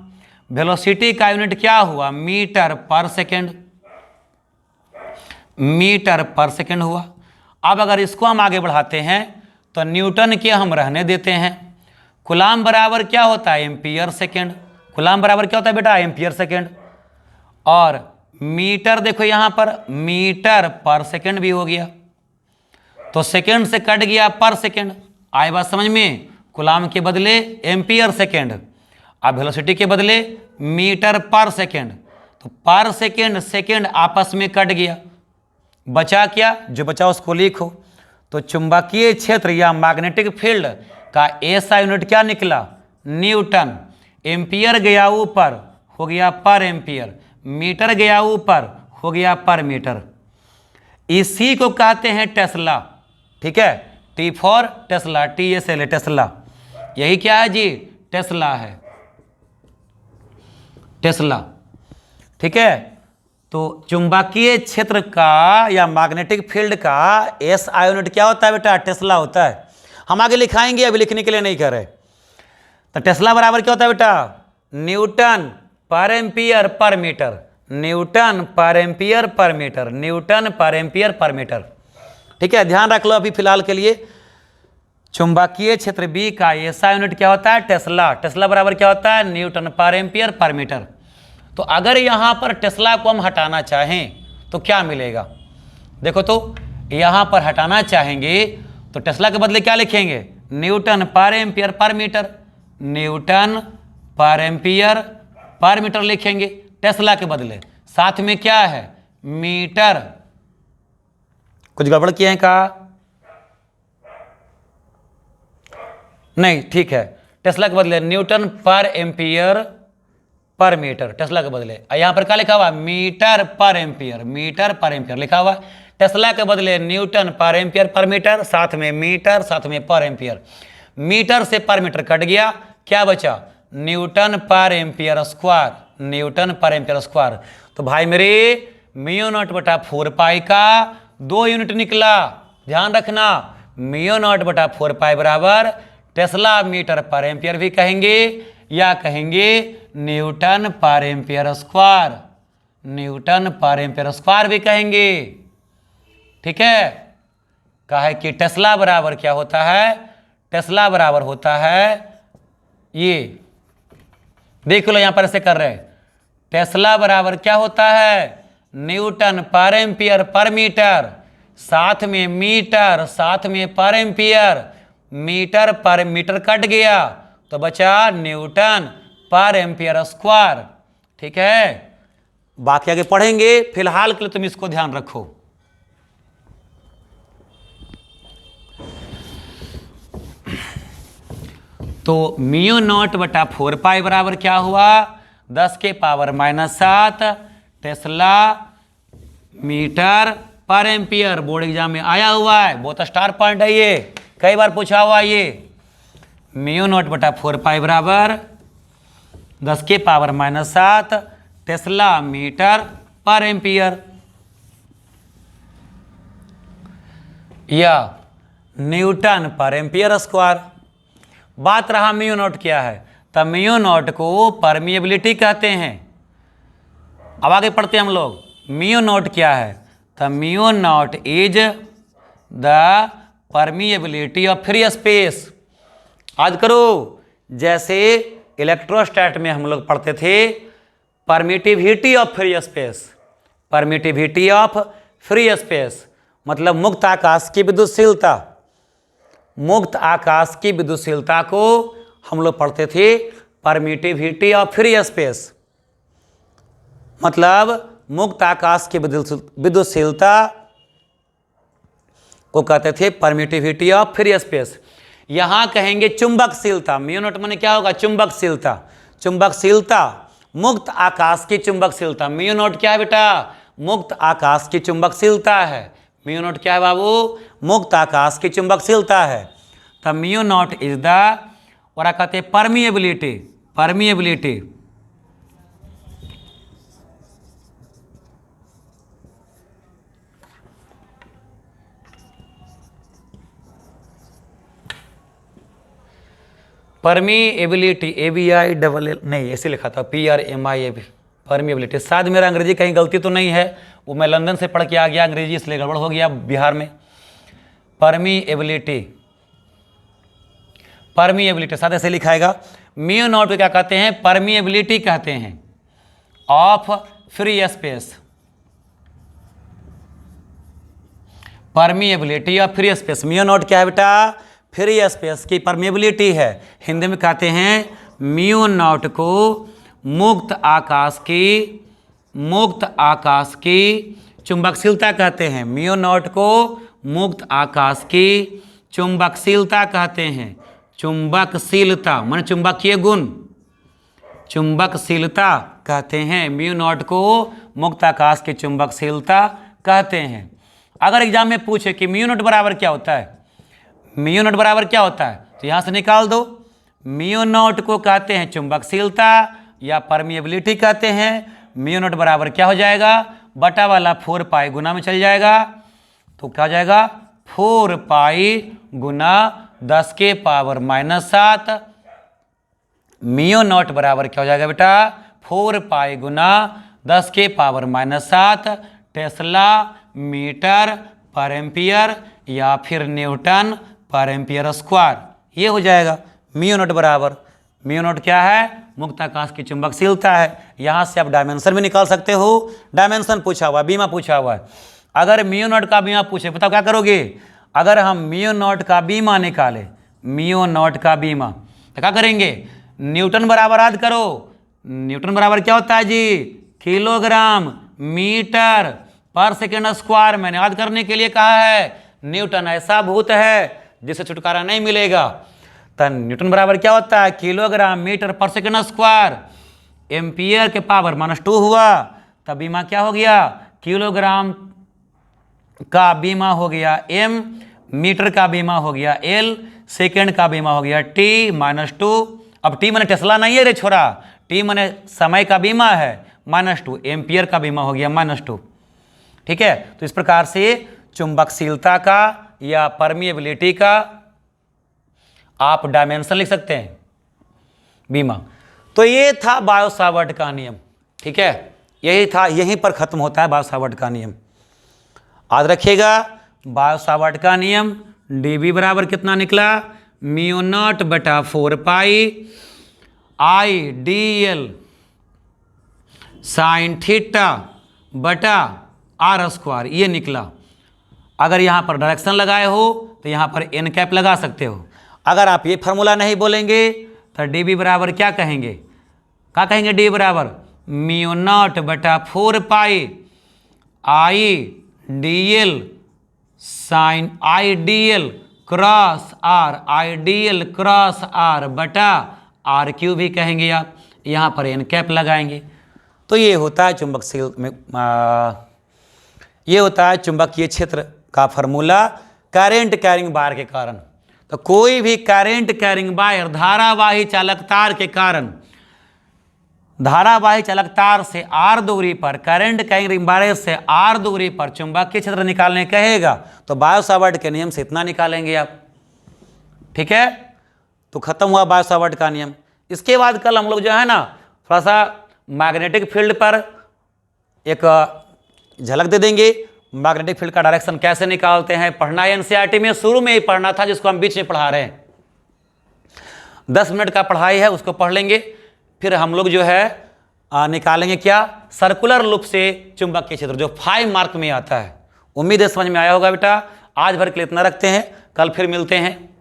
वेलोसिटी का यूनिट क्या हुआ, मीटर पर सेकेंड हुआ। अब अगर इसको हम आगे बढ़ाते हैं तो न्यूटन के हम रहने देते हैं। कूलम बराबर क्या होता है, एम्पियर सेकेंड। कूलम बराबर क्या होता है बेटा, एम्पियर सेकेंड। और मीटर देखो यहाँ पर मीटर पर सेकेंड भी हो गया, तो सेकेंड से कट गया पर सेकेंड। आए बात समझ में, कूलम के बदले एम्पियर सेकेंड, अब वेलोसिटी के बदले मीटर पर सेकेंड, तो पर सेकेंड सेकेंड आपस में कट गया, बचा क्या, जो बचा उसको लिखो। तो चुंबकीय क्षेत्र या मैग्नेटिक फील्ड का ऐसा यूनिट क्या निकला, न्यूटन। एम्पियर गया ऊपर, हो गया पर एम्पियर। मीटर गया ऊपर, हो गया पर मीटर। इसी को कहते हैं टेस्ला, ठीक है। T for Tesla, TSLA Tesla, यही क्या है जी, टेस्ला है, टेस्ला, ठीक है। तो चुंबकीय क्षेत्र का या मैग्नेटिक फील्ड का SI यूनिट क्या होता है बेटा, टेस्ला होता है। हम आगे लिखाएंगे, अभी लिखने के लिए नहीं कर रहे। तो टेस्ला बराबर क्या होता है बेटा, न्यूटन पर एम्पियर पर मीटर, न्यूटन पर एम्पियर पर मीटर, न्यूटन पर एम्पियर पर मीटर, ठीक है। ध्यान रख लो अभी फिलहाल के लिए, चुंबकीय क्षेत्र B का SI यूनिट क्या होता है, टेस्ला। टेस्ला बराबर क्या होता है, न्यूटन पर एम्पियर पर मीटर। तो अगर यहाँ पर टेस्ला को हम हटाना चाहें तो क्या मिलेगा, देखो तो यहाँ पर हटाना चाहेंगे तो टेस्ला के बदले क्या लिखेंगे, न्यूटन पर एम्पियर पर मीटर, न्यूटन पर एम्पियर पर मीटर लिखेंगे टेस्ला के बदले। साथ में क्या है, मीटर। कुछ गड़बड़ किए हैं का, नहीं, ठीक है। टेस्ला के बदले न्यूटन पर एम्पियर पर मीटर, टेस्ला के बदले। यहां पर क्या लिखा हुआ, मीटर पर एम्पियर, मीटर पर एम्पियर लिखा हुआ। टेस्ला के बदले न्यूटन पर एम्पियर पर मीटर, साथ में मीटर, साथ में पर एम्पियर। मीटर से पर मीटर कट गया, क्या बचा, न्यूटन पर एम्पियर स्क्वायर, न्यूटन पर एम्पियर स्क्वायर। तो भाई मेरे म्यू नॉट बटा 4 पाई का 2 यूनिट निकला, ध्यान रखना। म्यू नॉट बटा 4 पाई बराबर टेस्ला मीटर पर एम्पियर भी कहेंगे या कहेंगे न्यूटन पर एम्पियर स्क्वायर, न्यूटन पर एम्पियर स्क्वायर भी कहेंगे, ठीक है। कहा है कि टेस्ला बराबर क्या होता है, टेस्ला बराबर होता है, ये देख लो यहां पर ऐसे कर रहे हैं, टेस्ला बराबर क्या होता है, न्यूटन पर एम्पियर पर मीटर, साथ में मीटर, साथ में पर एम्पियर, मीटर पर मीटर कट गया तो बचा न्यूटन पर एम्पियर स्क्वायर, ठीक है। बाकी आगे पढ़ेंगे, फिलहाल के लिए तुम इसको ध्यान रखो। तो म्यू नॉट बटा 4 पाई बराबर क्या हुआ, 10 के पावर -7 टेस्ला मीटर पर एम्पियर। बोर्ड एग्जाम में आया हुआ है, बहुत स्टार पॉइंट है ये, कई बार पूछा हुआ ये। म्यू नॉट बटा 4 पाई बराबर 10 के पावर -7 टेस्ला मीटर पर एम्पियर या न्यूटन पर एम्पियर स्क्वायर। बात रहा म्यू नॉट क्या है, तब म्यू नॉट को परमिएबिलिटी कहते हैं। अब आगे पढ़ते हैं हम लोग, म्यू नॉट क्या है, तब mu naught is the permeability of free space. याद करो, जैसे इलेक्ट्रोस्टैट में हम लोग पढ़ते थे permittivity of free space, permittivity of free space मतलब मुक्त आकाश की विद्युतशीलता। मुक्त आकाश की विद्युतशीलता को हम लोग पढ़ते थे परमिटिविटी ऑफ फ्री स्पेस, मतलब मुक्त आकाश की विद्युतशीलता को कहते थे परमिटिविटी ऑफ फ्री स्पेस। यहां कहेंगे चुंबकशीलता, म्यू नॉट माने क्या होगा, चुंबकशीलता। चुंबकशीलता मुक्त आकाश की चुंबकशीलता, म्यू नॉट क्या है बेटा, मुक्त आकाश की चुंबकशीलता है। म्यू नॉट क्या है बाबू, मुक्त आकाश की चुंबकशीलता है। तब म्यू नॉट इज द और कहते हैं परमिएबिलिटी। परमिएबिलिटी परमिएबिलिटी ABI नहीं ऐसे लिखा था PRMIAB परमिएबिलिटी। शायद मेरा अंग्रेजी कहीं गलती तो नहीं है, वो मैं लंदन से पढ़ के आ गया अंग्रेजी इसलिए गड़बड़ हो गया बिहार में। परमिएबिलिटी, परमिएबिलिटी शायद ऐसे लिखाएगा। म्यू नॉट को क्या कहते हैं, परमिएबिलिटी कहते हैं of free space. Permeability of free space, mu naught क्या है बेटा, फ्री स्पेस की परमिएबिलिटी है। हिंदी में कहते हैं म्यू नॉट को मुक्त आकाश की चुंबकशीलता कहते हैं। म्यू नॉट को मुक्त आकाश की चुंबकशीलता कहते हैं। चुंबकशीलता माने चुंबकीय गुण, चुंबकशीलता कहते हैं। म्यू नॉट को मुक्त आकाश की चुंबकशीलता कहते हैं। अगर एग्जाम में पूछे कि म्यू नॉट बराबर क्या होता है, म्यू नॉट बराबर क्या होता है, तो यहाँ से निकाल दो। म्यू नॉट को कहते हैं चुंबकशीलता या परमिएबिलिटी कहते हैं। म्यू नॉट बराबर क्या हो जाएगा, बटा वाला 4 पाई गुना में चल जाएगा, तो क्या हो जाएगा 4 पाई गुना 10 के पावर -7। म्यू नॉट बराबर क्या हो जाएगा बेटा, 4 पाई गुना 10 के पावर -7 टेस्ला मीटर पर एम्पियर या फिर न्यूटन पर एम्पियर स्क्वायर, ये हो जाएगा म्यू नॉट बराबर। म्यू नॉट क्या है, मुक्त आकाश की चुंबकशीलता है। यहाँ से आप डायमेंशन भी निकाल सकते हो। डायमेंशन पूछा हुआ, बीमा पूछा हुआ है। अगर म्यू नॉट का बीमा पूछे बताओ क्या करोगे, अगर हम म्यू नॉट का बीमा निकाले, म्यू नॉट का बीमा तो क्या करेंगे, न्यूटन बराबर याद करो। न्यूटन बराबर क्या होता है जी, किलोग्राम मीटर पर सेकेंड स्क्वायर। मैंने याद करने के लिए कहा है, न्यूटन ऐसा भूत है जिससे छुटकारा नहीं मिलेगा। तो न्यूटन बराबर क्या होता है, किलोग्राम मीटर पर सेकेंड स्क्वायर। एम्पियर के पावर -2 हुआ, तब बीमा क्या हो गया, किलोग्राम का बीमा हो गया m, मीटर का बीमा हो गया l, सेकेंड का बीमा हो गया t -2। अब t माने टेस्ला नहीं है रे छोरा, t माने समय का बीमा है -2, एम्पियर का बीमा हो गया -2। ठीक है, तो इस प्रकार से चुंबकशीलता का या परमिएबिलिटी का आप डायमेंशन लिख सकते हैं, बीमा। तो ये था बायो-सावर्ट का नियम। ठीक है, यही था, यहीं पर खत्म होता है बायो-सावर्ट का नियम। याद रखिएगा बायो-सावर्ट का नियम, dB बराबर कितना निकला, म्यू नॉट बटा 4 पाई IDL साइन थीटा बटा R स्क्वायर, ये निकला। अगर यहाँ पर डायरेक्शन लगाए हो तो यहाँ पर n कैप लगा सकते हो। अगर आप ये फार्मूला नहीं बोलेंगे तो dB बराबर क्या कहेंगे, क्या कहेंगे, d बराबर म्यू नॉट बटा 4 pi IDL sine IDL cross R, IDL cross R बटा RQ भी कहेंगे आप, यहाँ पर n कैप लगाएंगे। तो ये होता है चुंबकशील में ये होता है चुंबकीय क्षेत्र का फार्मूला करंट कैरिंग वायर के कारण। तो कोई भी करंट कैरिंग वायर धारावाही चालक तार के कारण, धारावाही चालक तार से r दूरी पर, करंट कैरिंग वायर से r दूरी पर चुंबकीय क्षेत्र निकालने कहेगा तो बायो-सावर्ट के नियम से इतना निकालेंगे आप। ठीक है, तो खत्म हुआ बायो-सावर्ट का नियम। इसके बाद कल हम लोग जो है ना थोड़ा सा मैग्नेटिक फील्ड पर एक झलक दे देंगे। मैग्नेटिक फील्ड का डायरेक्शन कैसे निकालते हैं पढ़ना है, एनसीईआरटी में शुरू में ही पढ़ना था, जिसको हम बीच में पढ़ा रहे हैं। 10 मिनट का पढ़ाई है, उसको पढ़ लेंगे। फिर हम लोग जो है निकालेंगे क्या, सर्कुलर लूप से चुंबकीय क्षेत्र, जो 5 मार्क में आता है। उम्मीद है समझ में आया होगा बेटा। आज भर के लिए इतना रखते हैं, कल फिर मिलते हैं।